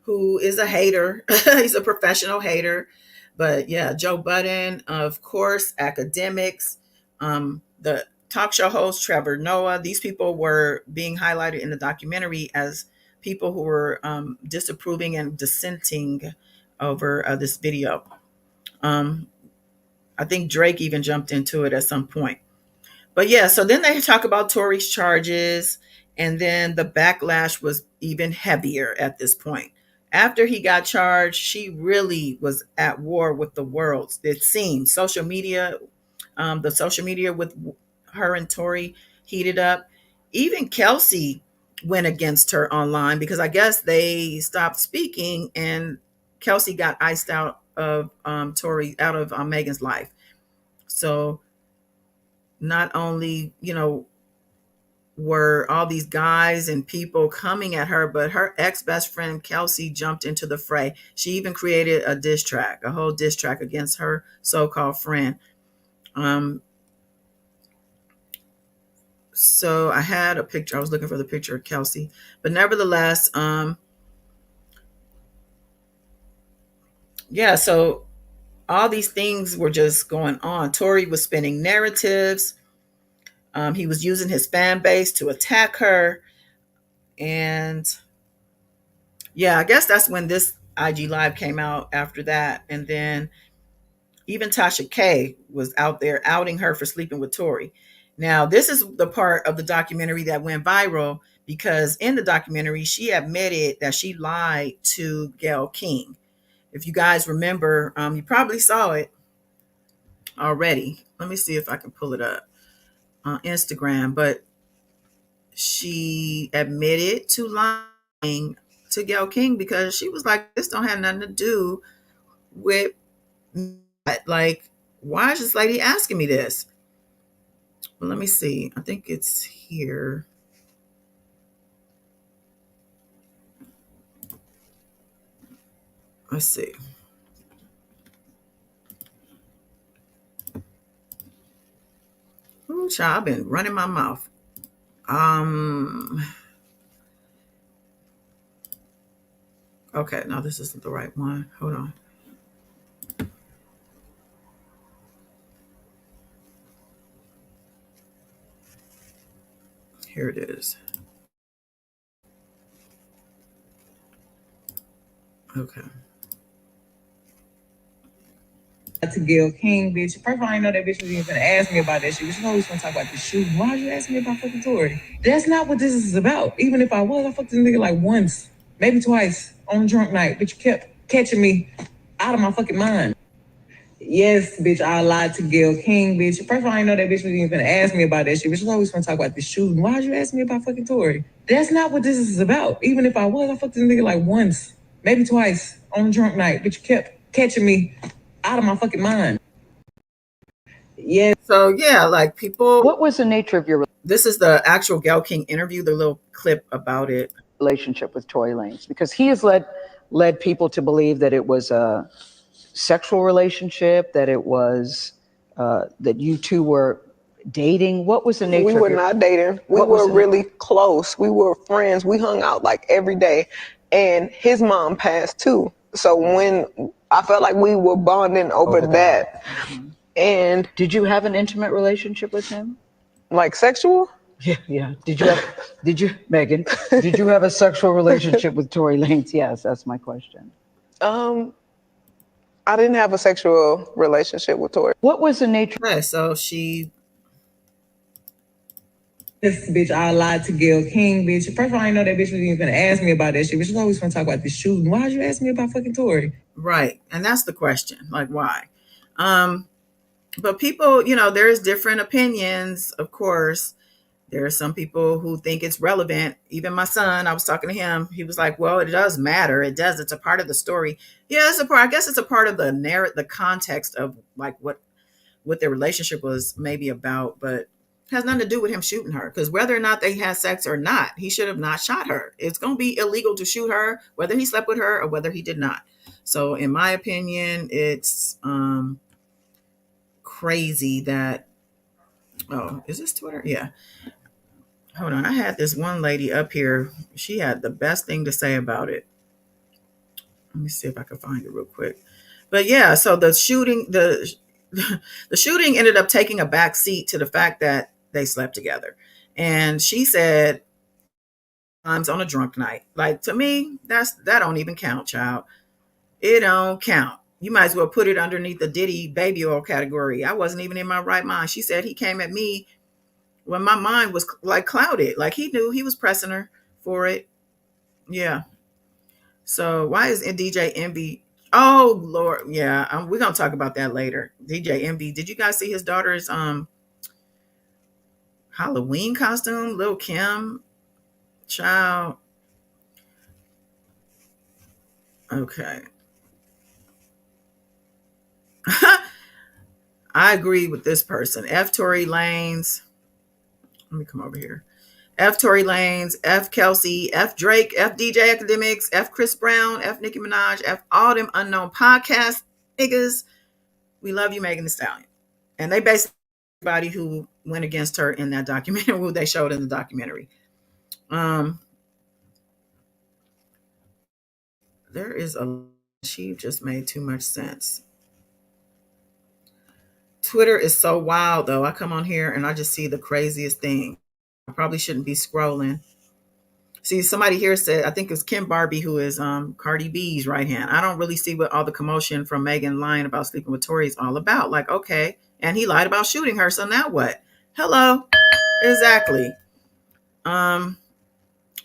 who is a hater. He's a professional hater. But yeah, Joe Budden, of course, academics, the talk show host Trevor Noah. These people were being highlighted in the documentary as people who were disapproving and dissenting over this video. Um, I think Drake even jumped into it at some point. But yeah, so then they talk about Tory's charges, and then the backlash was even heavier at this point. After he got charged, she really was at war with the world. It seemed the social media with her and Tory heated up. Even Kelsey went against her online because I guess they stopped speaking, and Kelsey got iced out of Tory, out of Megan's life. So not only, were all these guys and people coming at her, but her ex-best friend Kelsey jumped into the fray. She even created a whole diss track against her so-called friend. So I had a picture. I was looking for the picture of Kelsey, but nevertheless, yeah. So all these things were just going on. Tory was spinning narratives. He was using his fan base to attack her. And yeah, I guess that's when this IG Live came out after that. And then even Tasha K was out there outing her for sleeping with Tory. Now, this is the part of the documentary that went viral because in the documentary, she admitted that she lied to Gayle King. If you guys remember, you probably saw it already. Let me see if I can pull it up on Instagram. But she admitted to lying to Gayle King because she was like, this don't have nothing to do with me. Like, why is this lady asking me this? Well, let me see. I think it's here. Let's see. Ooh, child, I've been running my mouth. Um. Okay, no, this isn't the right one. Hold on. Here it is. Okay.
To Gayle King, bitch. First of all, I didn't know that bitch was even gonna ask me about that shit. She always gonna talk about the shooting. Why are you asking me about fucking Tory? That's not what this is about. Even if I was, I fucked this nigga like once, maybe twice on a drunk night. But you kept catching me out of my fucking mind. Yes, bitch, I lied to Gayle King, bitch. First of all, I didn't know that bitch was even gonna ask me about that shit. Bitch was always gonna talk about the shooting. Why are you asking me about fucking Tory? That's not what this is about. Even if I was, I fucked this nigga like once, maybe twice on a drunk night. But you kept catching me out of my fucking mind. Yeah.
So yeah, like people.
What was the nature of your
This is the actual Gayle King interview. The little clip about it.
relationship with Tory Lanez? Because he has led people to believe that it was a sexual relationship, that it was that you two were dating. What was the nature?
We were not dating. We were really close. We were friends. We hung out like every day. And his mom passed too. So when I felt like we were bonding over that.
Mm-hmm.
And
did you have an intimate relationship with him?
Like sexual?
Yeah. Did you, Megan, did you have a sexual relationship with Tory Lanez? Yes, that's my question.
I didn't have a sexual relationship with Tory.
What was the nature?
Okay, so she.
This bitch, I lied to Gayle King, bitch. First of all, I didn't know that bitch was even gonna ask me about that shit. Bitch was always gonna talk about the shooting. Why are you asking me about fucking Tory?
Right, and that's the question. Like, why? But people, there's different opinions, of course. There are some people who think it's relevant. Even my son, I was talking to him. He was like, "Well, it does matter. It does. It's a part of the story. Yeah, it's a part. I guess it's a part of the context of like what their relationship was maybe about, but it has nothing to do with him shooting her. Because whether or not they had sex or not, he should have not shot her. It's going to be illegal to shoot her, whether he slept with her or whether he did not. So, in my opinion, it's crazy that. Oh, is this Twitter? Yeah. Hold on. I had this one lady up here. She had the best thing to say about it. Let me see if I can find it real quick. But yeah, so the shooting ended up taking a back seat to the fact that they slept together. And she said times on a drunk night. Like, to me, that don't even count, child. It don't count. You might as well put it underneath the Diddy baby oil category. I wasn't even in my right mind. She said he came at me when my mind was like clouded. Like, he knew he was pressing her for it. Yeah. So why is DJ Envy? Oh Lord, yeah. We're gonna talk about that later. DJ Envy. Did you guys see his daughter's Halloween costume? Lil Kim, child. Okay. I agree with this person. F Tory Lanez. Let me come over here. F Tory Lanez, F Kelsey, F Drake, F DJ Academics, F Chris Brown, F Nicki Minaj, F all them unknown podcast niggas. We love you, Megan Thee Stallion. And they basically everybody who went against her in that documentary, who they showed in the documentary. There is she just made too much sense. Twitter is so wild though. I come on here and I just see the craziest thing. I probably shouldn't be scrolling. See, somebody here said, I think it was Kim Barbie, who is Cardi B's right hand. I don't really see what all the commotion from Megan lying about sleeping with Tory is all about. Like, okay, and he lied about shooting her, so now what? Hello, exactly.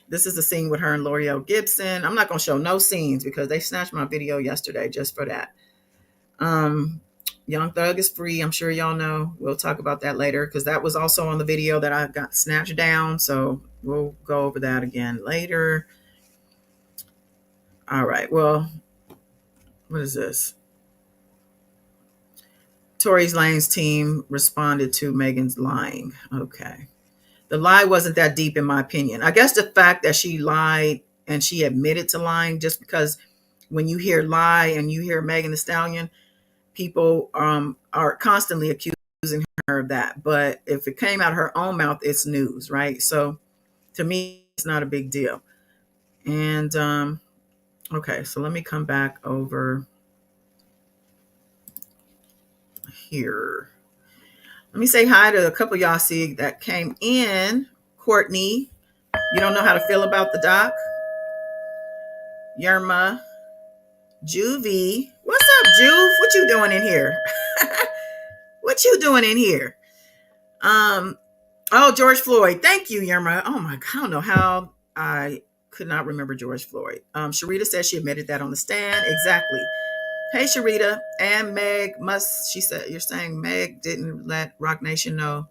This is the scene with her and L'Oreal Gibson. I'm not gonna show no scenes because they snatched my video yesterday just for that. Young Thug is free. I'm sure y'all know. We'll talk about that later because that was also on the video that I got snatched down. So we'll go over that again later. All right. Well, what is this? Tory Lanez team responded to Megan's lying. Okay. The lie wasn't that deep in my opinion. I guess the fact that she lied and she admitted to lying, just because when you hear lie and you hear Megan Thee Stallion, people are constantly accusing her of that. But if it came out of her own mouth, it's news, right? So to me, it's not a big deal. And okay, so let me come back over here. Let me say hi to a couple of y'all see that came in. Courtney, you don't know how to feel about the doc. Yerma, Juvie. What's up, Juve? What you doing in here? What you doing in here? Oh, George Floyd. Thank you, Yerma. Oh my God, I don't know how I could not remember George Floyd. Sharita says she admitted that on the stand. Exactly. Hey, Sharita. And Meg she said, you're saying Meg didn't let Rock Nation know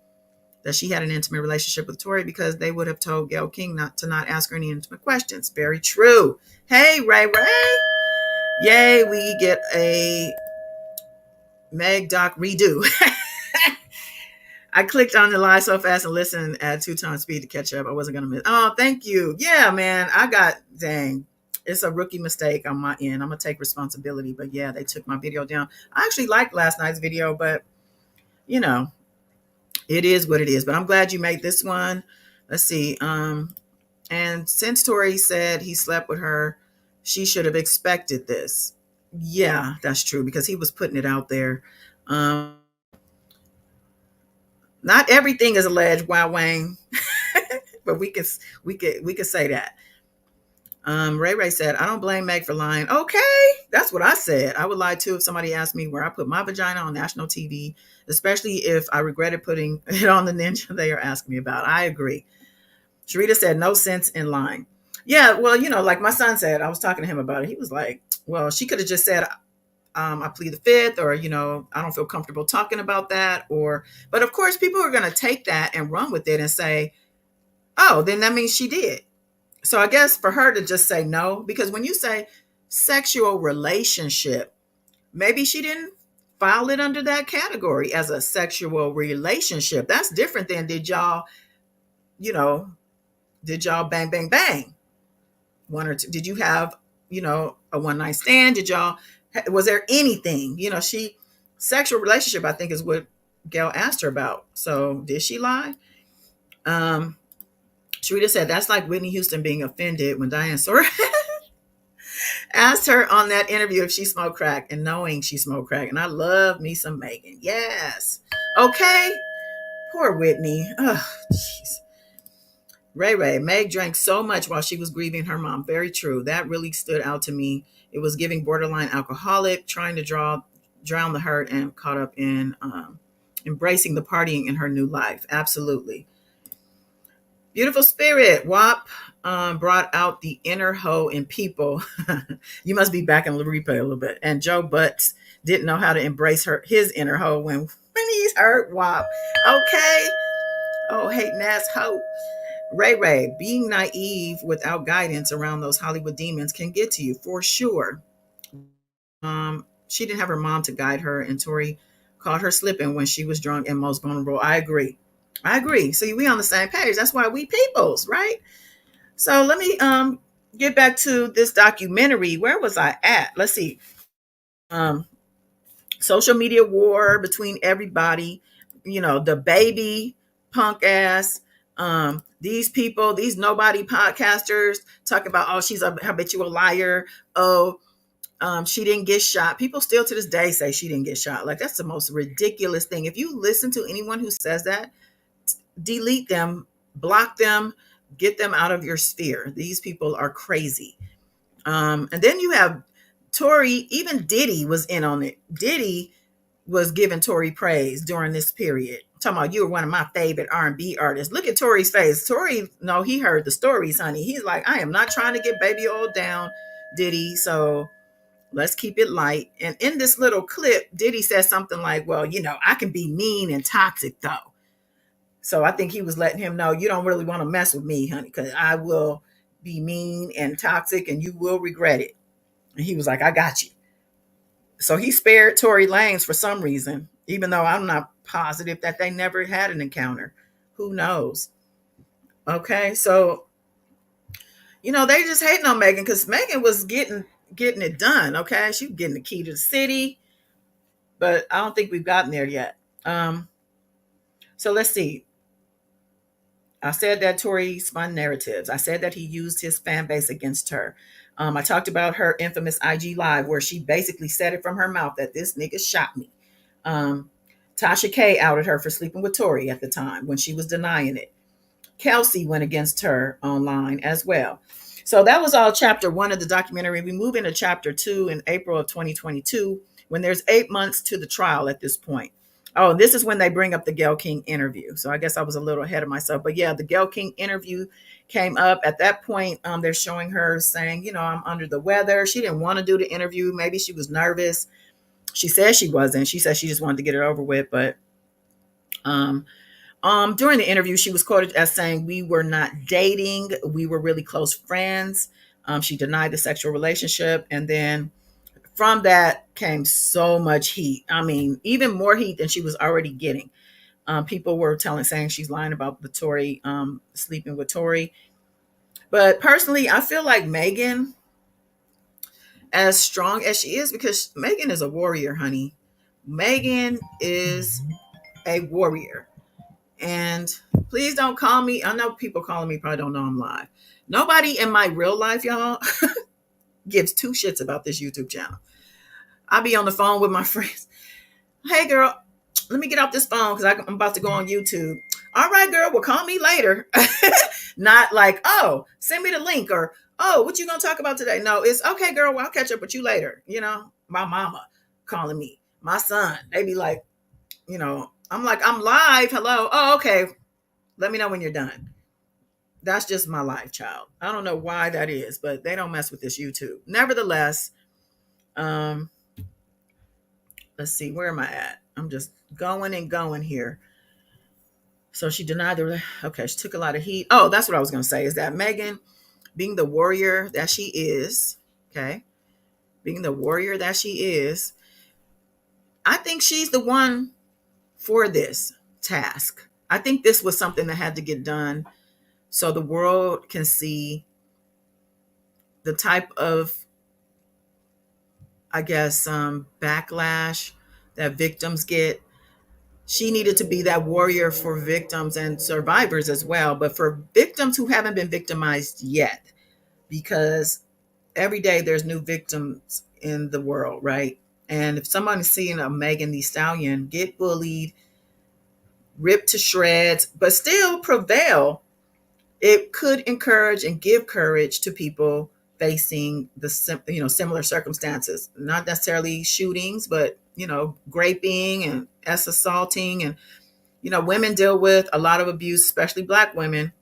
that she had an intimate relationship with Tory because they would have told Gayle King not to ask her any intimate questions. Very true. Hey, Ray. Yay, we get a Meg doc redo. I clicked on the live so fast and listened at 2 times speed to catch up. I wasn't going to miss. Oh, thank you. Yeah, man. Dang. It's a rookie mistake on my end. I'm going to take responsibility. But yeah, they took my video down. I actually liked last night's video, but you know, it is what it is. But I'm glad you made this one. Let's see. And since Tory said he slept with her, she should have expected this. Yeah, that's true because he was putting it out there. Not everything is alleged, Wow Wang, but we could say that. Ray said, I don't blame Meg for lying. Okay, that's what I said. I would lie too if somebody asked me where I put my vagina on national TV, especially if I regretted putting it on the ninja they are asking me about. I agree. Sharita said, no sense in lying. Yeah, well, like my son said, I was talking to him about it. He was like, well, she could have just said, I plead the fifth, or, I don't feel comfortable talking about that. But of course, people are going to take that and run with it and say, oh, then that means she did. So I guess for her to just say no, because when you say sexual relationship, maybe she didn't file it under that category as a sexual relationship. That's different than did y'all bang, bang, bang? One or two. Did you have, a one night stand? Was there anything? Sexual relationship, I think, is what Gail asked her about. So did she lie? Sharita said that's like Whitney Houston being offended when Diane Sawyer asked her on that interview if she smoked crack and knowing she smoked crack. And I love me some Megan. Yes. Okay. Poor Whitney. Oh, jeez. Ray, Meg drank so much while she was grieving her mom. Very true. That really stood out to me. It was giving borderline alcoholic, trying to drown the hurt, and caught up in embracing the partying in her new life. Absolutely. Beautiful spirit. WAP brought out the inner hoe in people. You must be back in the replay a little bit. And Joe Butts didn't know how to embrace his inner hoe when he's hurt. WAP. Okay. Oh, hating ass hoe. Ray, being naive without guidance around those Hollywood demons can get to you for sure. She didn't have her mom to guide her, and Tory caught her slipping when she was drunk and most vulnerable. I agree. See, we on the same page. That's why we peoples, right? So let me get back to this documentary. Where was I at? Let's see. Social media war between everybody. The baby punk ass. These people, these nobody podcasters talking about, oh, she's a habitual liar. Oh, She didn't get shot. People still to this day say she didn't get shot. Like, that's the most ridiculous thing. If you listen to anyone who says that, delete them, block them, get them out of your sphere. These people are crazy. And then you have Tory, even Diddy was in on it. Diddy was giving Tory praise during this period. Talking about, you were one of my favorite R&B artists. Look at Tory's face. Tory, no, he heard the stories, honey. He's like, I am not trying to get baby oil down, Diddy. So let's keep it light. And in this little clip, Diddy says something like, well, I can be mean and toxic though. So I think he was letting him know, you don't really want to mess with me, honey, because I will be mean and toxic and you will regret it. And he was like, I got you. So he spared Tory Lanez for some reason, even though I'm not positive that they never had an encounter. Who knows? Okay, so they just hating on Megan because Megan was getting it done. Okay, she was getting the key to the city, but I don't think we've gotten there yet. So let's see. I said that Tory spun narratives. I said that he used his fan base against her. I talked about her infamous IG Live where she basically said it from her mouth that this nigga shot me. Tasha K outed her for sleeping with Tory at the time when she was denying it. Kelsey went against her online as well. So that was all chapter 1 of the documentary. We move into chapter 2 in April of 2022 when there's 8 months to the trial at this point. Oh, this is when they bring up the Gayle King interview. So I guess I was a little ahead of myself. But yeah, the Gayle King interview came up. At that point, they're showing her saying, I'm under the weather. She didn't want to do the interview. Maybe she was nervous. She said she wasn't. She said she just wanted to get it over with. But during the interview, she was quoted as saying, we were not dating. We were really close friends. She denied the sexual relationship. And then from that came so much heat. I mean, even more heat than she was already getting. People were saying she's lying about the Tory, sleeping with Tory. But personally, I feel like Megan, as strong as she is, because Megan is a warrior, honey. Megan is a warrior. And please don't call me. I know people calling me probably don't know I'm live. Nobody in my real life, y'all, gives 2 shits about this YouTube channel. I'll be on the phone with my friends. Hey, girl, let me get off this phone because I'm about to go on YouTube. All right, girl, well, call me later. Not like, oh, send me the link or, oh, what you going to talk about today? No, it's okay, girl, well, I'll catch up with you later. My mama calling me, my son. They be like, I'm like, I'm live. Hello. Oh, okay. Let me know when you're done. That's just my life, child. I don't know why that is, but they don't mess with this YouTube. Nevertheless, let's see, where am I at? I'm just going and going here. So she denied okay, she took a lot of heat. Oh, that's what I was going to say, is that Megan, being the warrior that she is, okay, being the warrior that she is, I think she's the one for this task. I think this was something that had to get done so the world can see the type of, I guess, backlash that victims get. She needed to be that warrior for victims and survivors as well, but for victims who haven't been victimized yet, because every day there's new victims in the world, right? And if someone is seeing a Megan Thee Stallion get bullied, ripped to shreds, but still prevail, it could encourage and give courage to people facing the similar circumstances, not necessarily shootings, but raping and assaulting, and women deal with a lot of abuse, especially Black women.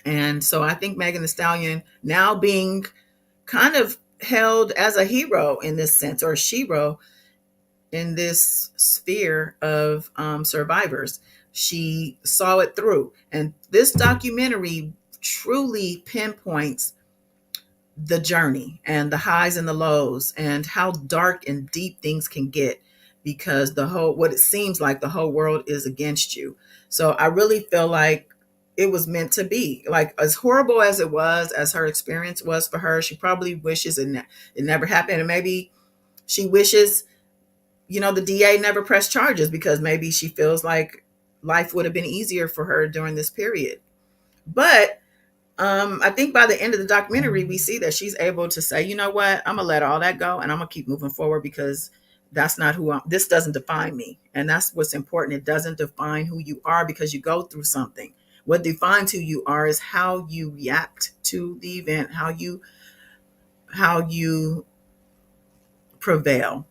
And so I think Megan Thee Stallion now being kind of held as a hero in this sense, or a shero in this sphere of survivors. She saw it through. And this documentary truly pinpoints the journey and the highs and the lows and how dark and deep things can get, because what it seems like the whole world is against you. So I really feel like it was meant to be. Like, as horrible as it was, as her experience was for her, she probably wishes it never happened. And maybe she wishes, the DA never pressed charges, because maybe she feels like life would have been easier for her during this period. But I think by the end of the documentary, we see that she's able to say, you know what, I'm gonna let all that go and I'm gonna keep moving forward because that's not who this doesn't define me. And that's what's important. It doesn't define who you are because you go through something. What defines who you are is how you react to the event, how you prevail.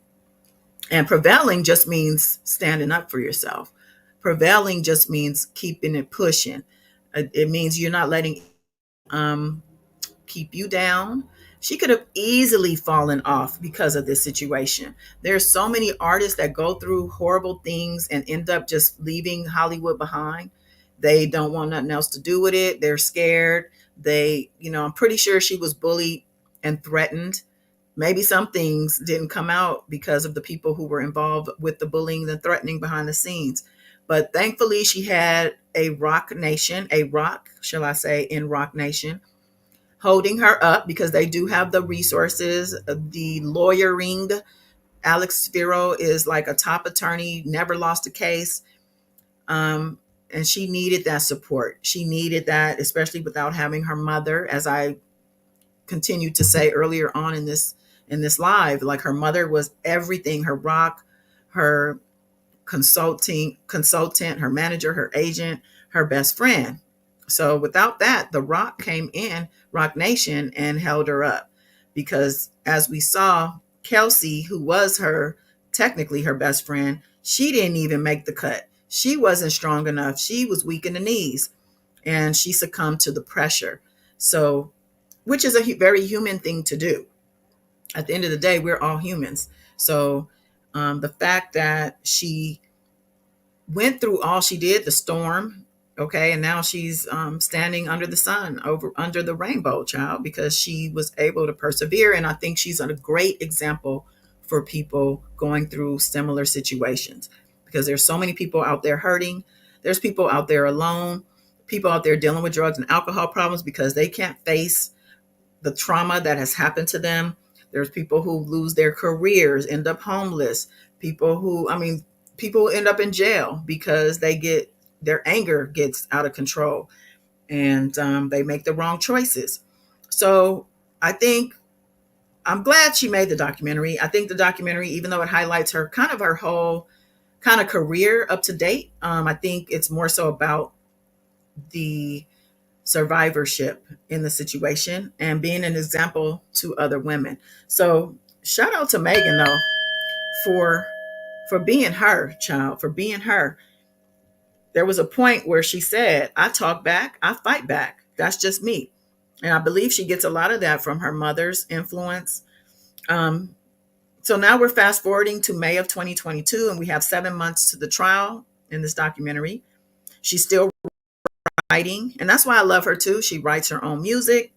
And prevailing just means standing up for yourself. Prevailing just means keeping it pushing. It means you're not letting um keep you down. She could have easily fallen off because of this situation. There's so many artists that go through horrible things and end up just leaving Hollywood behind. They don't want nothing else to do with it. They're scared. I'm pretty sure she was bullied and threatened. Maybe some things didn't come out because of the people who were involved with the bullying and threatening behind the scenes. But thankfully, she had a rock, shall I say, in Rock Nation, holding her up because they do have the resources, the lawyering. Alex Spiro is like a top attorney, never lost a case. And she needed that support. She needed that, especially without having her mother, as I continued to say earlier on in this live. Like, her mother was everything, her rock, her consultant, her manager, her agent, her best friend. So without that, the Rock came in, Rock Nation, and held her up. Because as we saw, Kelsey, who was technically her best friend, she didn't even make the cut. She wasn't strong enough. She was weak in the knees and she succumbed to the pressure. So, which is a very human thing to do. At the end of the day, we're all humans. So the fact that she went through all she did, the storm, okay, and now she's standing under the sun, under the rainbow, child, because she was able to persevere. And I think she's a great example for people going through similar situations, because there's so many people out there hurting. There's people out there alone, people out there dealing with drugs and alcohol problems because they can't face the trauma that has happened to them. There's people who lose their careers, end up homeless. People end up in jail because their anger gets out of control, and they make the wrong choices. So I think I'm glad she made the documentary. I think the documentary, even though it highlights her whole kind of career up to date, I think it's more so about the survivorship in the situation and being an example to other women. So shout out to Megan, though, for being her, child, for being her. There was a point where she said, I talk back, I fight back. That's just me. And I believe she gets a lot of that from her mother's influence. Um, so now we're fast forwarding to May of 2022, and we have 7 months to the trial in this documentary. She's still writing, and that's why I love her too. She writes her own music.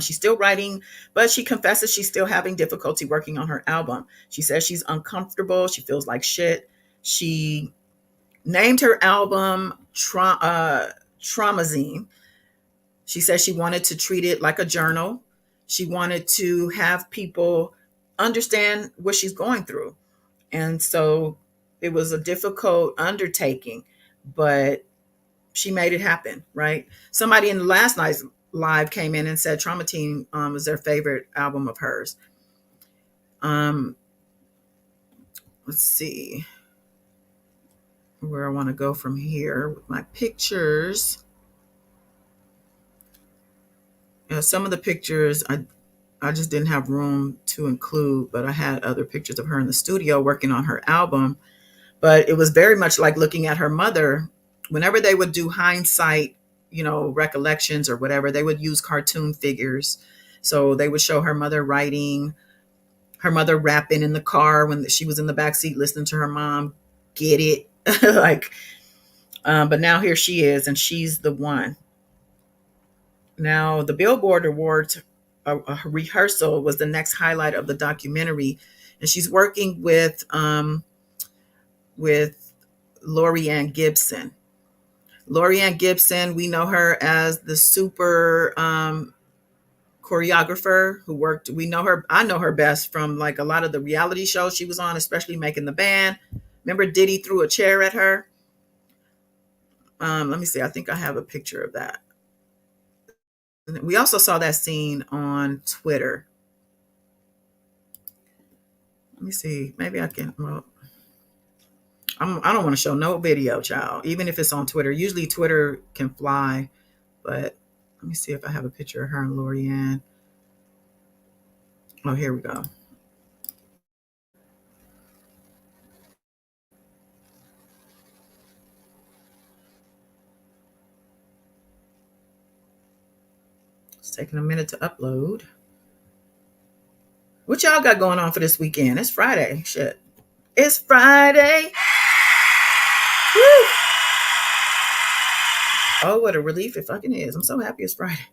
She's still writing, but she confesses she's still having difficulty working on her album. She says she's uncomfortable. She feels like shit. She named her album Traumazine. She says she wanted to treat it like a journal. She wanted to have people understand what she's going through. And so it was a difficult undertaking, but she made it happen, right? Somebody in the last night's live came in and said Trauma Team was their favorite album of hers. Let's see where I want to go from here with my pictures. Some of the pictures I just didn't have room to include, but I had other pictures of her in the studio working on her album. But it was very much like looking at her mother. Whenever they would do hindsight, recollections or whatever, they would use cartoon figures. So they would show her mother writing, her mother rapping in the car when she was in the backseat listening to her mom get it. But now here she is, and she's the one. Now, the Billboard Awards a rehearsal was the next highlight of the documentary, and she's working with Lorianne Gibson. Lorianne Gibson, we know her as the super choreographer who worked. I know her best from like a lot of the reality shows she was on, especially Making the Band. Remember Diddy threw a chair at her? Let me see. I think I have a picture of that. We also saw that scene on Twitter. Let me see. Maybe I can. Well, I don't want to show no video, child. Even if it's on Twitter. Usually Twitter can fly, but let me see if I have a picture of her and Lorianne. Oh, here we go. It's taking a minute to upload. What y'all got going on for this weekend? It's Friday. Shit. It's Friday. Woo! Oh, what a relief it fucking is. I'm so happy it's Friday.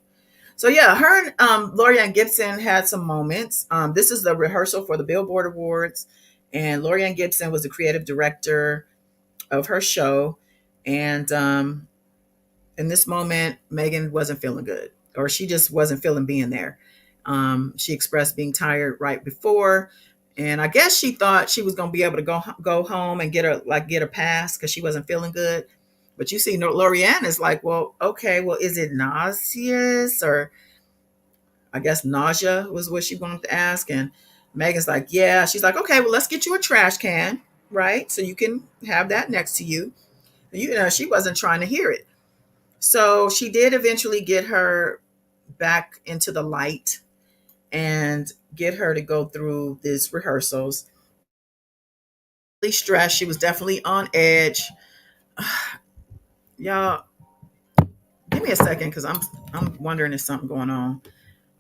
So yeah, her and Lorianne Gibson had some moments. This is the rehearsal for the Billboard Awards, and Lorianne Gibson was the creative director of her show. And in this moment, Megan wasn't feeling good, or she just wasn't feeling being there. She expressed being tired right before, and I guess she thought she was going to be able to go home and get a pass because she wasn't feeling good. But you see, Lorianne is like, well, okay, well, is it nauseous, or I guess nausea was what she wanted to ask. And Megan's like, yeah. She's like, okay, well, let's get you a trash can, right? So you can have that next to you. You know, she wasn't trying to hear it. So she did eventually get her back into the light and get her to go through these rehearsals. Really stressed. She was definitely on edge. Y'all, give me a second because I'm wondering if something going on.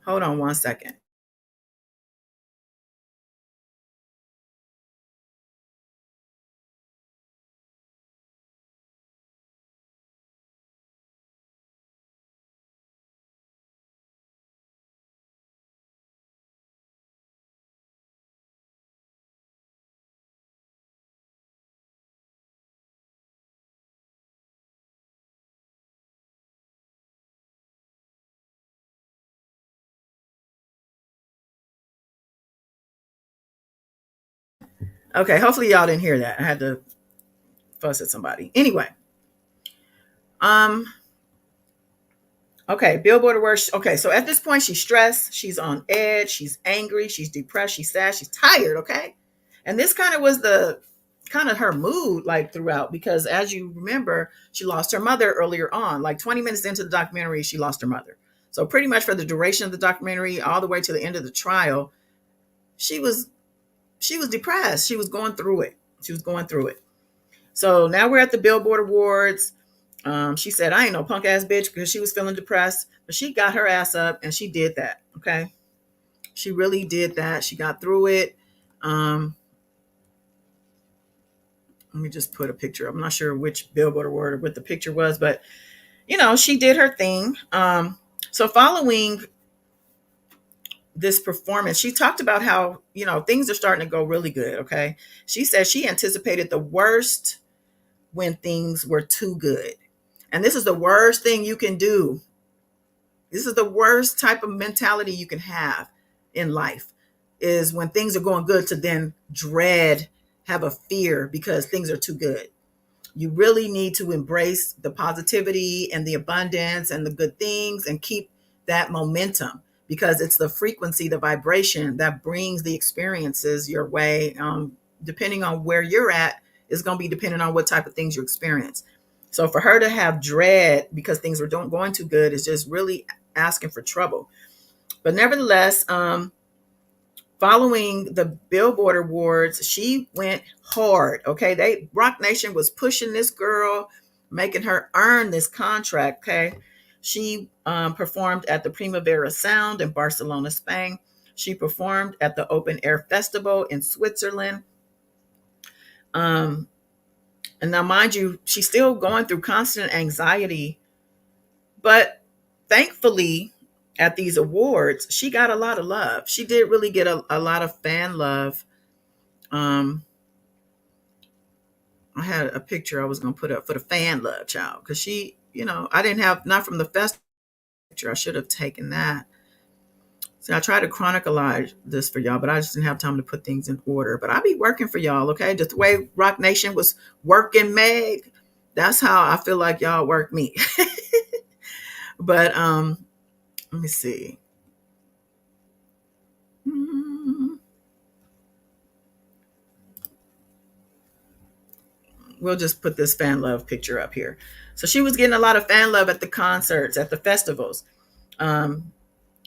Hold on one second. Okay, hopefully y'all didn't hear that. I had to fuss at somebody. Anyway, um, okay, Billboard Awards. Okay, so at this point, she's stressed, she's on edge, she's angry, she's depressed, she's sad, she's tired. Okay, and this kind of was the kind of her mood like throughout, because as you remember, she lost her mother earlier on. Like 20 minutes into the documentary, she lost her mother. So pretty much for the duration of the documentary, all the way to the end of the trial, she was depressed. She was going through it. She was going through it. So now we're at the Billboard Awards. She said, I ain't no punk ass bitch, because she was feeling depressed, but she got her ass up and she did that. Okay. She really did that. She got through it. Let me just put a picture. I'm not sure which Billboard Award or what the picture was, but you know, she did her thing. So following this performance, she talked about how, you know, things are starting to go really good. Okay. She said she anticipated the worst when things were too good. And this is the worst thing you can do. This is the worst type of mentality you can have in life, is when things are going good to then dread, have a fear because things are too good. You really need to embrace the positivity and the abundance and the good things and keep that momentum, because it's the frequency, the vibration that brings the experiences your way. Depending on where you're at, is going to be dependent on what type of things you experience. So for her to have dread because things were going too good is just really asking for trouble. But nevertheless, following the Billboard Awards, she went hard. Okay, Rock Nation was pushing this girl, making her earn this contract. Okay, she performed at the Primavera Sound in Barcelona, Spain. She performed at the Open Air Festival in Switzerland. And now, mind you, she's still going through constant anxiety, but thankfully, at these awards, she got a lot of love. She did really get a lot of fan love. I had a picture I was going to put up for the fan love, child, because she, you know, I didn't have, not from the festival picture. I should have taken that. So I tried to chronicleize this for y'all, but I just didn't have time to put things in order. But I'll be working for y'all, okay? Just the way Rock Nation was working Meg, that's how I feel like y'all work me. But Let me see. Hmm. We'll just put this fan love picture up here. So she was getting a lot of fan love at the concerts, at the festivals. Um,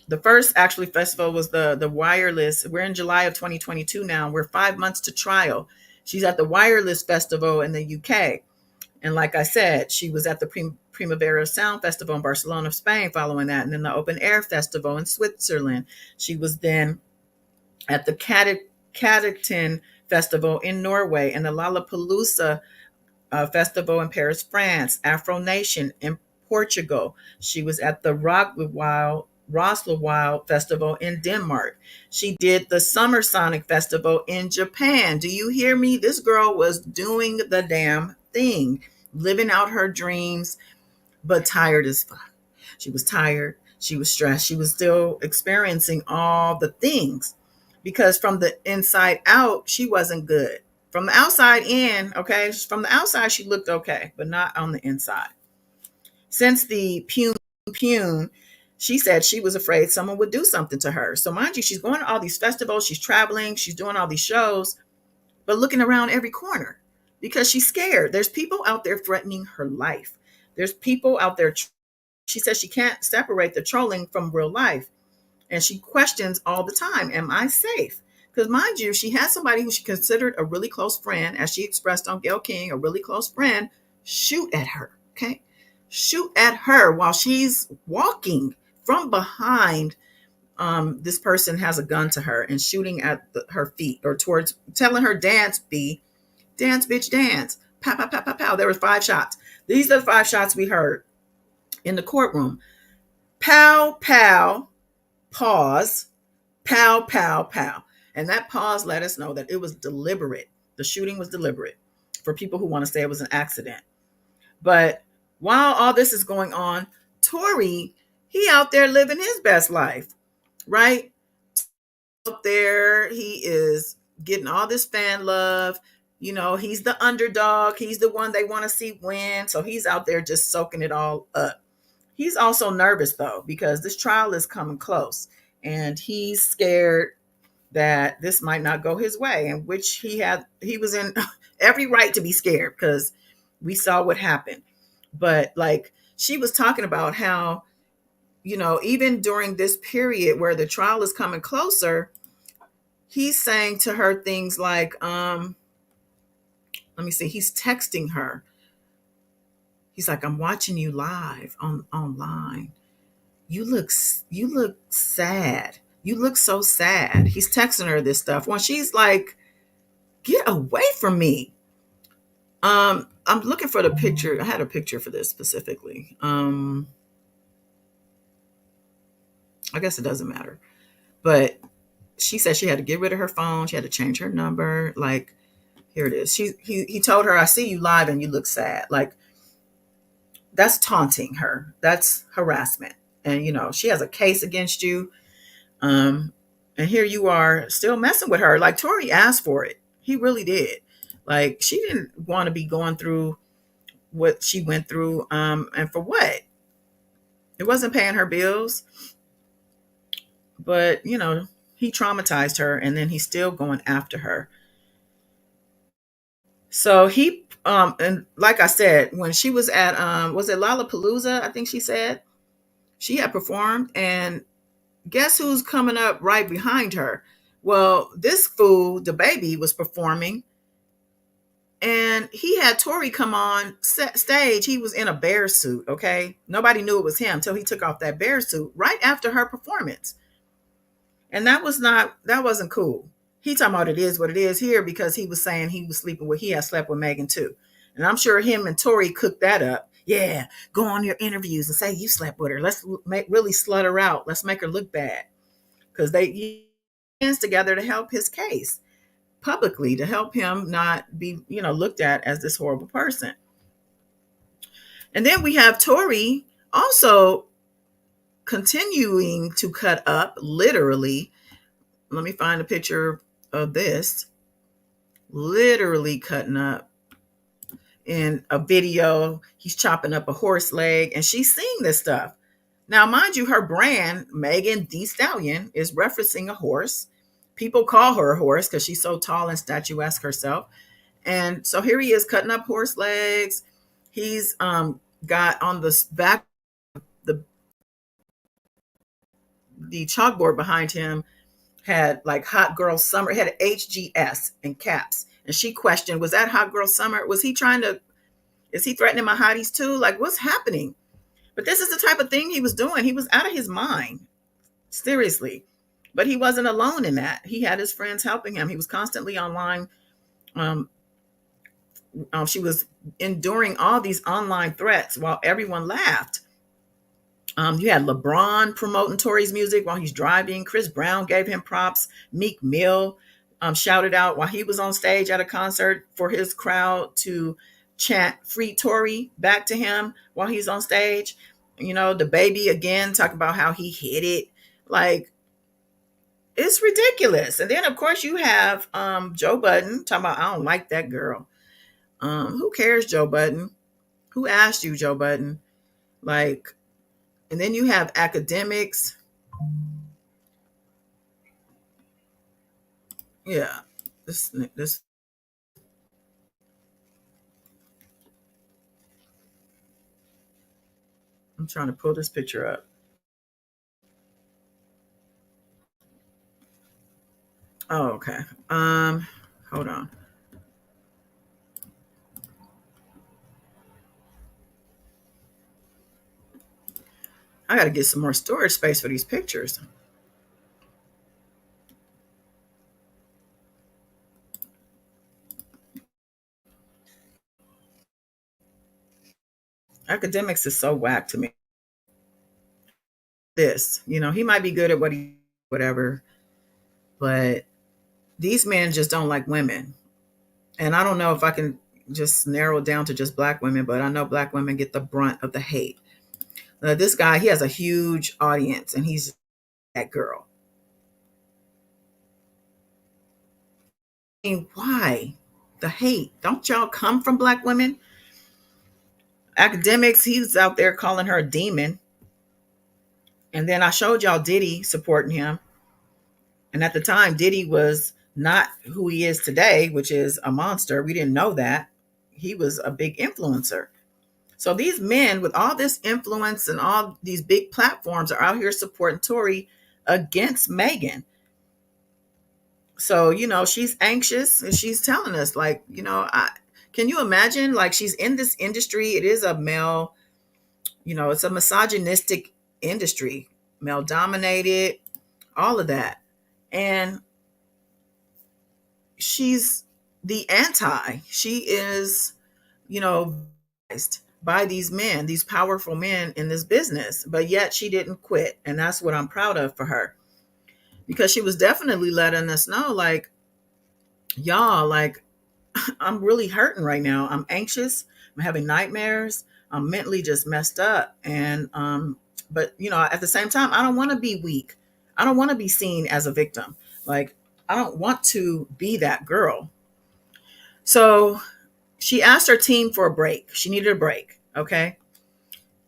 the first actually festival was the Wireless. We're in July of 2022 now. We're 5 months to trial. She's at the Wireless Festival in the UK. And like I said, she was at the Primavera Sound Festival in Barcelona, Spain, following that, and then the Open Air Festival in Switzerland. She was then at the Catetin Festival in Norway and the Lollapalooza Festival in Paris, France, Afro Nation in Portugal. She was at the Roskilde Festival in Denmark. She did the Summer Sonic Festival in Japan. Do you hear me? This girl was doing the damn thing, living out her dreams, but tired as fuck. She was tired. She was stressed. She was still experiencing all the things because from the inside out, she wasn't good. From the outside in, okay, from the outside, she looked okay, but not on the inside. Since the Pune, she said she was afraid someone would do something to her. So, mind you, she's going to all these festivals, she's traveling, she's doing all these shows, but looking around every corner because she's scared. There's people out there threatening her life. There's people out there. She says she can't separate the trolling from real life. And she questions all the time, am I safe? Because mind you, she had somebody who she considered a really close friend, as she expressed on Gayle King, a really close friend, shoot at her, okay? Shoot at her while she's walking from behind. This person has a gun to her and shooting at her feet or towards, telling her, dance, dance, bitch, dance. Pow, pow, pow, pow, pow. There were 5 shots. These are the 5 shots we heard in the courtroom. Pow, pow, pause, pow, pow, pow. And that pause let us know that it was deliberate. The shooting was deliberate for people who want to say it was an accident. But while all this is going on, Tory, he out there living his best life, right? Out there, he is getting all this fan love. You know, he's the underdog. He's the one they want to see win. So he's out there just soaking it all up. He's also nervous though, because this trial is coming close and he's scared that this might not go his way, in which he was in every right to be scared because we saw what happened. But like she was talking about how, you know, even during this period where the trial is coming closer, he's saying to her things like, let me see, he's texting her. He's like, I'm watching you live online. You look sad. You look so sad. He's texting her this stuff when she's like, get away from me. I'm looking for the picture. I had a picture for this specifically. I guess it doesn't matter. But she said she had to get rid of her phone. She had to change her number. Like, here it is. He told her, I see you live and you look sad. Like, that's taunting her. That's harassment. And you know, she has a case against you. And here you are still messing with her. Like Tory asked for it. He really did. Like she didn't want to be going through what she went through. And for what? It wasn't paying her bills. But, you know, he traumatized her and then he's still going after her. So he and like I said, when she was at was it Lollapalooza, I think she said, she had performed and guess who's coming up right behind her? Well, this fool, the baby, was performing and he had Tory come on stage. He was in a bear suit, okay? Nobody knew it was him until he took off that bear suit right after her performance. And that wasn't cool. He talking about it is what it is here because he was saying he had slept with Megan too. And I'm sure him and Tory cooked that up. Yeah, go on your interviews and say you slept with her. Let's really slut her out. Let's make her look bad. Because they hands together to help his case publicly, to help him not be, you know, looked at as this horrible person. And then we have Tory also continuing to cut up, literally. Let me find a picture of this. Literally cutting up in a video. He's chopping up a horse leg and she's seeing this stuff. Now, mind you, her brand, Megan Thee Stallion, is referencing a horse. People call her a horse because she's so tall and statuesque herself. And so here he is cutting up horse legs. He's got on the back the the chalkboard behind him had like Hot Girl Summer. It had HGS in caps. And she questioned, was that Hot Girl Summer? Is he threatening my hotties too? Like, what's happening? But this is the type of thing he was doing. He was out of his mind. Seriously. But he wasn't alone in that. He had his friends helping him. He was constantly online. Um, she was enduring all these online threats while everyone laughed. You had LeBron promoting Tory's music while he's driving. Chris Brown gave him props. Meek Mill shouted out while he was on stage at a concert for his crowd to chant "Free Tory" back to him while he's on stage. You know, the baby again talking about how he hit it. Like, it's ridiculous. And then of course you have Joe Budden talking about, I don't like that girl. Who cares, Joe Budden? Who asked you, Joe Budden? Like, and then you have academics. Yeah. This I'm trying to pull this picture up. Oh, okay. Hold on. I got to get some more storage space for these pictures. Academics is so whack to me. He might be good at whatever, but these men just don't like women. And I don't know if I can just narrow it down to just black women, but I know black women get the brunt of the hate. This guy, he has a huge audience, and he's that girl. I mean, why the hate? Don't y'all come from black women? Academics, he's out there calling her a demon. And then I showed y'all Diddy supporting him. And at the time, Diddy was not who he is today, which is a monster. We didn't know that. He was a big influencer. So these men with all this influence and all these big platforms are out here supporting Tory against Megan. So, she's anxious and she's telling us, like, can you imagine? Like, she's in this industry. It is a male, it's a misogynistic industry, male dominated, all of that. And she's the anti. She is, by these men, these powerful men in this business, but yet she didn't quit. And that's what I'm proud of for her, because she was definitely letting us know, like, y'all, like, I'm really hurting right now. I'm anxious. I'm having nightmares. I'm mentally just messed up. And, but, at the same time, I don't want to be weak. I don't want to be seen as a victim. Like, I don't want to be that girl. So she asked her team for a break. She needed a break. Okay.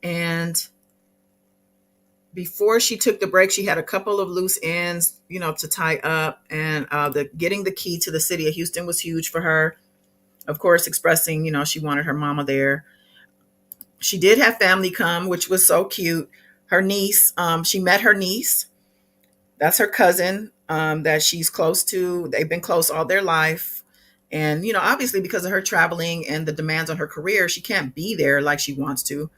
And before she took the break, she had a couple of loose ends, to tie up. And getting the key to the city of Houston was huge for her. Of course, expressing, she wanted her mama there. She did have family come, which was so cute. Her niece, she met her niece. That's her cousin that she's close to. They've been close all their life. And, obviously because of her traveling and the demands on her career, she can't be there like she wants to.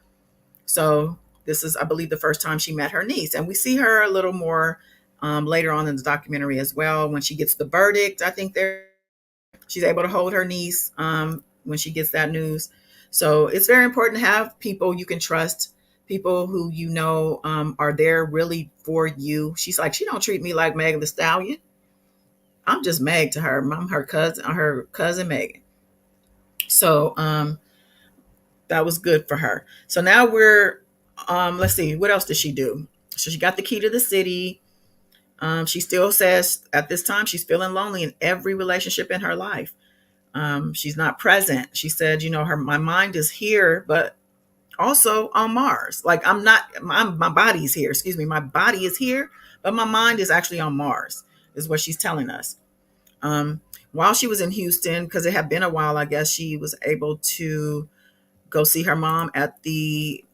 So this is, I believe, the first time she met her niece. And we see her a little more later on in the documentary as well. When she gets the verdict, I think she's able to hold her niece when she gets that news. So it's very important to have people you can trust, people who are there really for you. She's like, she don't treat me like Megan Thee Stallion. I'm just Meg to her. I'm her cousin Megan. So that was good for her. So now let's see, what else did she do? So she got the key to the city. She still says at this time she's feeling lonely in every relationship in her life. She's not present. She said, my mind is here, but also on Mars. Like I'm not, my body's here. Excuse me, my body is here, but my mind is actually on Mars. Is what she's telling us. Um, while she was in Houston, because it had been a while, I guess she was able to go see her mom at the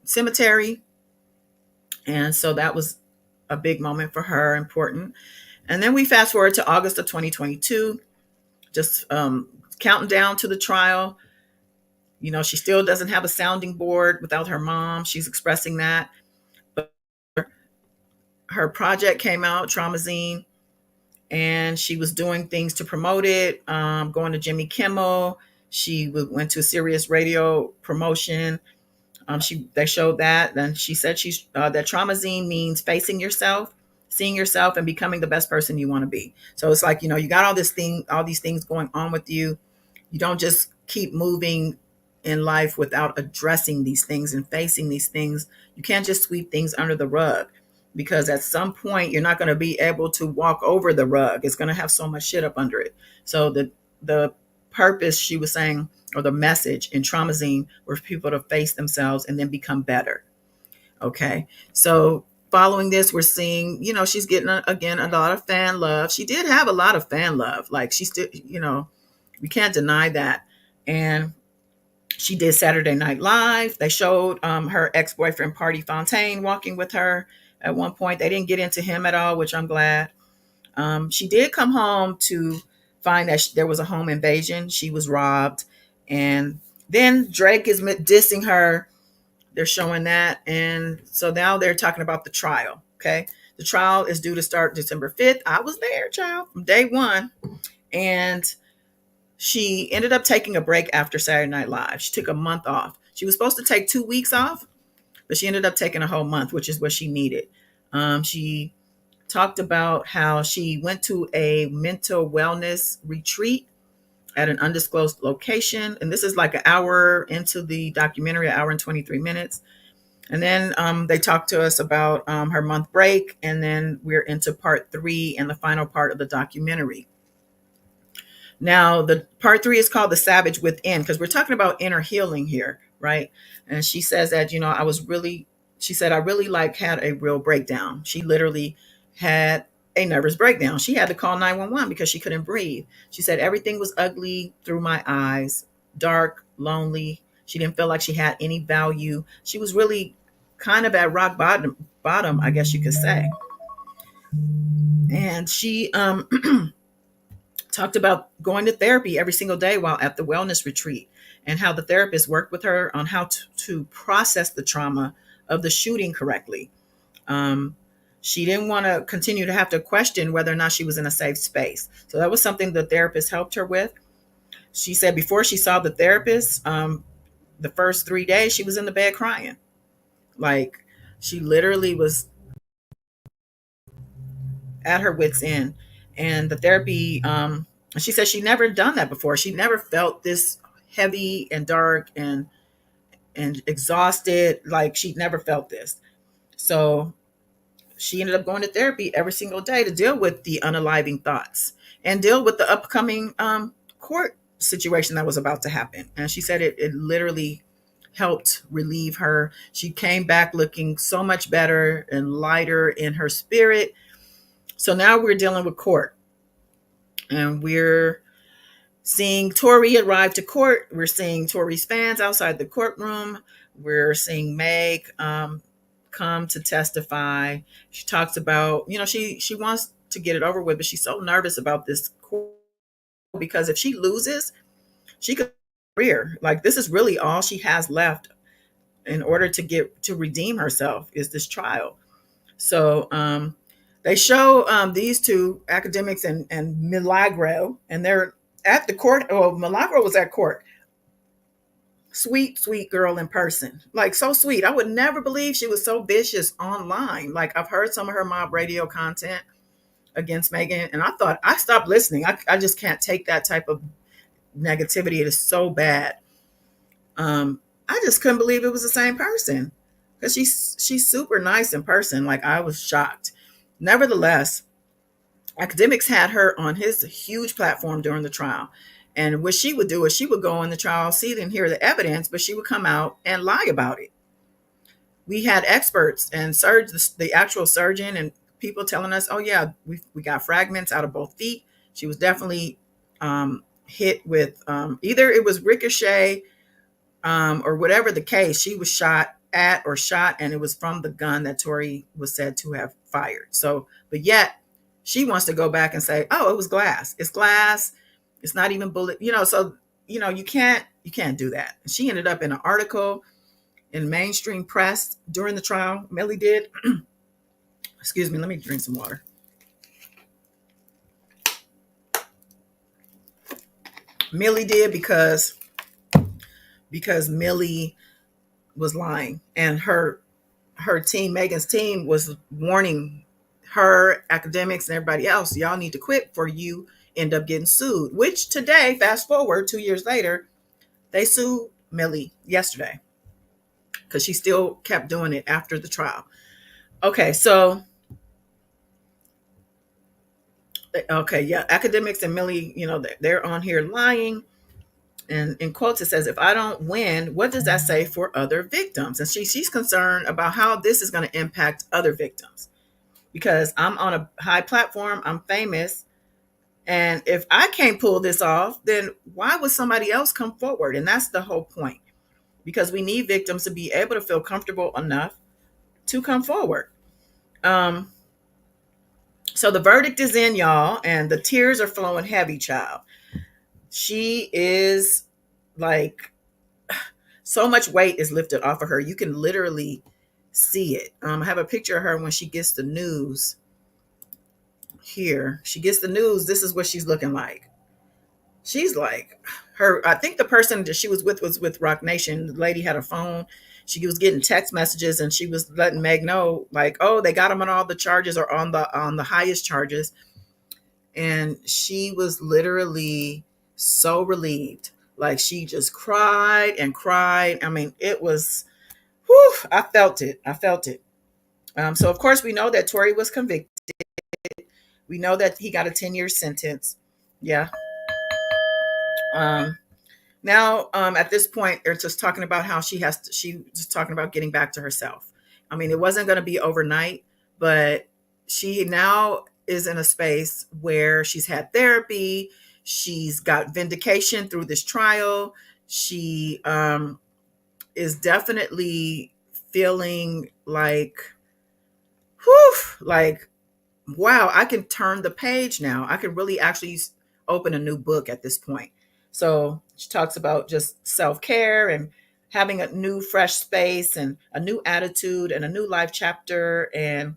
cemetery, and so that was a big moment for her, important. And then we fast forward to August of 2022, just counting down to the trial. You know, she still doesn't have a sounding board without her mom. She's expressing that. But her project came out, Traumazine, and she was doing things to promote it, going to Jimmy Kimmel. She went to a Sirius radio promotion. They showed that, and she said that Traumazine means facing yourself, seeing yourself, and becoming the best person you want to be. So it's like, you got all these things going on with you. You don't just keep moving in life without addressing these things and facing these things. You can't just sweep things under the rug, because at some point you're not going to be able to walk over the rug. It's going to have so much shit up under it. So the purpose, she was saying, or the message in Traumazine, was for people to face themselves and then become better. Okay. So following this, we're seeing, she's getting again a lot of fan love. She did have a lot of fan love. Like she still, we can't deny that. And she did Saturday Night Live. They showed her ex-boyfriend Party Fontaine walking with her at one point. They didn't get into him at all, which I'm glad. She did come home to find that there was a home invasion. She was robbed. And then Drake is dissing her. They're showing that. And so now they're talking about the trial. Okay. The trial is due to start December 5th. I was there, child, from day one. And she ended up taking a break after Saturday Night Live. She took a month off. She was supposed to take 2 weeks off, but she ended up taking a whole month, which is what she needed. She talked about how she went to a mental wellness retreat at an undisclosed location. And this is like an hour into the documentary, an hour and 23 minutes. And then they talked to us about her month break. And then we're into part 3 and the final part of the documentary. Now, the part 3 is called The Savage Within, because we're talking about inner healing here, right? And she says that, she said, I really had a real breakdown. She literally had a nervous breakdown. She had to call 911 because she couldn't breathe. She said everything was ugly through my eyes, dark, lonely. She didn't feel like she had any value. She was really kind of at rock bottom, I guess you could say. And she talked about going to therapy every single day while at the wellness retreat, and how the therapist worked with her on how to process the trauma of the shooting correctly. She didn't want to continue to have to question whether or not she was in a safe space. So that was something the therapist helped her with. She said before she saw the therapist, the first 3 days she was in the bed crying. Like she literally was at her wit's end. And the therapy, she said she never done that before. She never felt this heavy and dark and exhausted. Like she'd never felt this. So she ended up going to therapy every single day to deal with the unaliving thoughts and deal with the upcoming court situation that was about to happen. And she said it literally helped relieve her. She came back looking so much better and lighter in her spirit. So now we're dealing with court, and we're seeing Tory arrive to court. We're seeing Tory's fans outside the courtroom. We're seeing Meg come to testify. She talks about, she wants to get it over with, but she's so nervous about this court because if she loses, she could career. Like this is really all she has left in order to redeem herself is this trial. So they show these two academics and Milagro, and they're at the court. Oh, Milagro was at court. Sweet, sweet girl in person. Like so sweet. I would never believe she was so vicious online. Like I've heard some of her mob radio content against Megan, and I stopped listening. I just can't take that type of negativity. It is so bad. I just couldn't believe it was the same person, because she's super nice in person. Like I was shocked. Nevertheless, academics had her on his huge platform during the trial, And what she would do is she would go in the trial, see and hear the evidence, but she would come out and lie about it. We had experts and the actual surgeon and people telling us, oh yeah, we got fragments out of both feet. She was definitely hit with either it was ricochet or whatever the case. She was shot at or shot, and it was from the gun that Tory was said to have fired. So, but yet she wants to go back and say, oh, it was glass. It's glass. It's not even bullet. So you can't do that. She ended up in an article in mainstream press during the trial. Millie did. Excuse me, let me drink some water. Millie did because Millie was lying, and her team, Megan's team, was warning her, academics, and everybody else, y'all need to quit before you end up getting sued. Which today, fast forward 2 years later, they sued Millie yesterday because she still kept doing it after the trial. Okay, so academics and Millie, they're on here lying. And in quotes, it says, if I don't win, what does that say for other victims? And she's concerned about how this is going to impact other victims. Because I'm on a high platform, I'm famous. And if I can't pull this off, then why would somebody else come forward? And that's the whole point. Because we need victims to be able to feel comfortable enough to come forward. So the verdict is in, y'all, and the tears are flowing heavy, child. She is like, so much weight is lifted off of her. You can literally see it. I have a picture of her when she gets the news. Here, she gets the news. This is what she's looking like. She's like I think the person that she was with Rock Nation. The lady had a phone. She was getting text messages, and she was letting Meg know, like, oh, they got him on all the charges, or on the highest charges. And she was literally so relieved. Like, she just cried and cried. I mean, it was, I felt it. So of course we know that Tory was convicted. We know that he got a 10-year sentence. Yeah. Now, at this point, they're just talking about how she just talking about getting back to herself. I mean, it wasn't going to be overnight, but she now is in a space where she's had therapy. She's got vindication through this trial. She is definitely feeling like, wow, I can turn the page now. I can really actually open a new book at this point. So she talks about just self-care and having a new fresh space and a new attitude and a new life chapter, and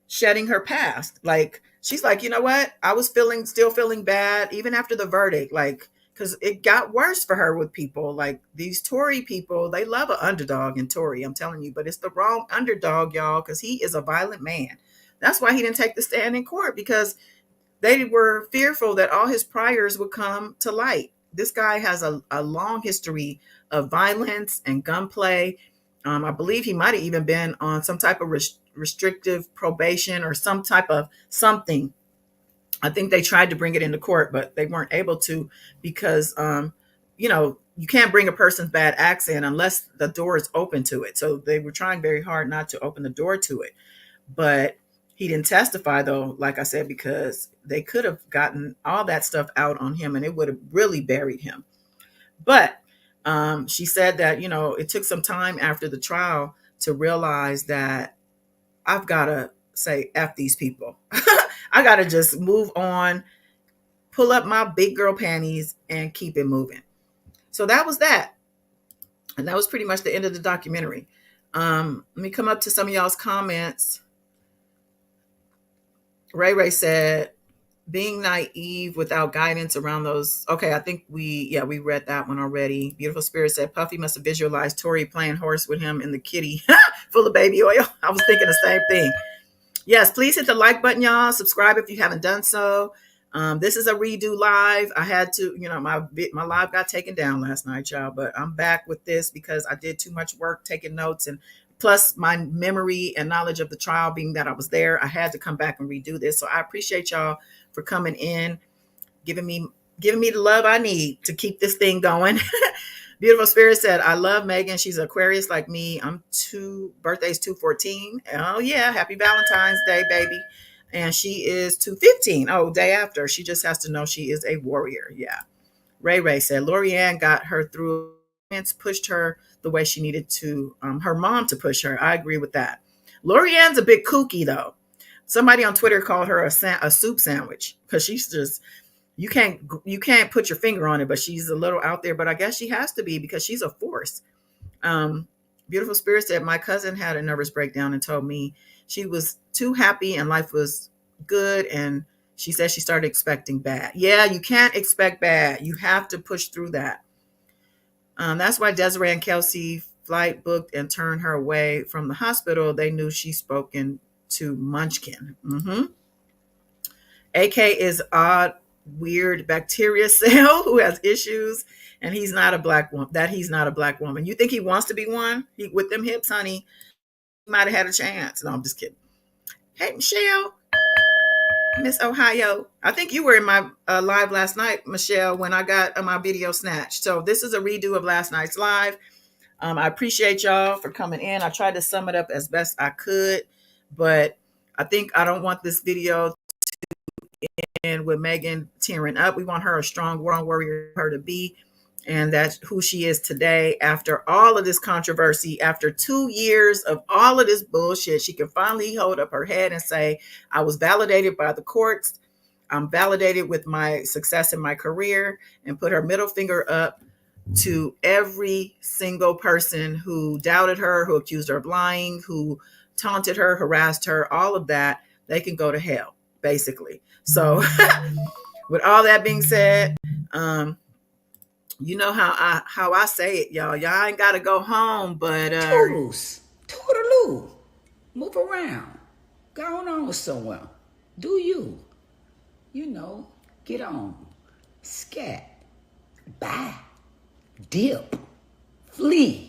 shedding her past. Like, she's like, you know what? I was still feeling bad even after the verdict, like, because it got worse for her with people. Like, these Tory people, they love an underdog in Tory, I'm telling you, but it's the wrong underdog, y'all, because he is a violent man. That's why he didn't take the stand in court, because they were fearful that all his priors would come to light. This guy has a long history of violence and gunplay. I believe he might have even been on some type of restrictive probation or some type of something. I think they tried to bring it into court, but they weren't able to, because, you can't bring a person's bad acts in unless the door is open to it. So they were trying very hard not to open the door to it. But he didn't testify, though, like I said, because they could have gotten all that stuff out on him and it would have really buried him. But she said that, it took some time after the trial to realize that I've got to say, F these people. I got to just move on, pull up my big girl panties and keep it moving. So that was that. And that was pretty much the end of the documentary. Let me come up to some of y'all's comments. Ray said, being naive without guidance around those. Okay, I think we read that one already. Beautiful Spirit said, Puffy must have visualized Tory playing horse with him in the kitty full of baby oil. I was thinking the same thing. Yes, please hit the like button, y'all. Subscribe if you haven't done so. This is a redo live. I had to, my live got taken down last night, y'all, but I'm back with this because I did too much work taking notes, and plus my memory and knowledge of the trial being that I was there, I had to come back and redo this. So I appreciate y'all for coming in, giving me giving me the love I need to keep this thing going. Beautiful Spirit said, I love Megan. She's Aquarius like me. I'm birthday's 2/14. Oh yeah, happy Valentine's Day, baby. And she is 2/15. Oh, day after. She just has to know she is a warrior. Yeah. Ray Ray said, Lorianne got her through, pushed her the way she needed to, her mom to push her. I agree with that. Lorianne's a bit kooky though. Somebody on Twitter called her a soup sandwich because she's just, you can't put your finger on it, but she's a little out there. But I guess she has to be because she's a force. Beautiful Spirit said, my cousin had a nervous breakdown and told me she was too happy and life was good. And she said she started expecting bad. Yeah, you can't expect bad. You have to push through that. That's why Desiree and Kelsey flight booked and turned her away from the hospital. They knew she'd spoken to Munchkin. AK is odd, weird bacteria cell who has issues, and he's not a black woman. He's not a black woman. You think he wants to be one? With them hips, honey, he might have had a chance. No, I'm just kidding. Hey, Michelle, Miss Ohio. I think you were in my live last night, Michelle, when I got my video snatched. So this is a redo of last night's live. I appreciate y'all for coming in. I tried to sum it up as best I could, but I think I don't want this video and with Megan tearing up. We want her a strong world warrior, her to be, and that's who she is today. After all of this controversy, after 2 years of all of this bullshit, she can finally hold up her head and say, I was validated by the courts. I'm validated with my success in my career, and put her middle finger up to every single person who doubted her, who accused her of lying, who taunted her, harassed her, all of that. They can go to hell, basically. So with all that being said, you know how I say it, y'all. Y'all ain't got to go home, but
Toodles, toodaloo, move around, go on somewhere, do you, get on, scat, bye, dip, flee.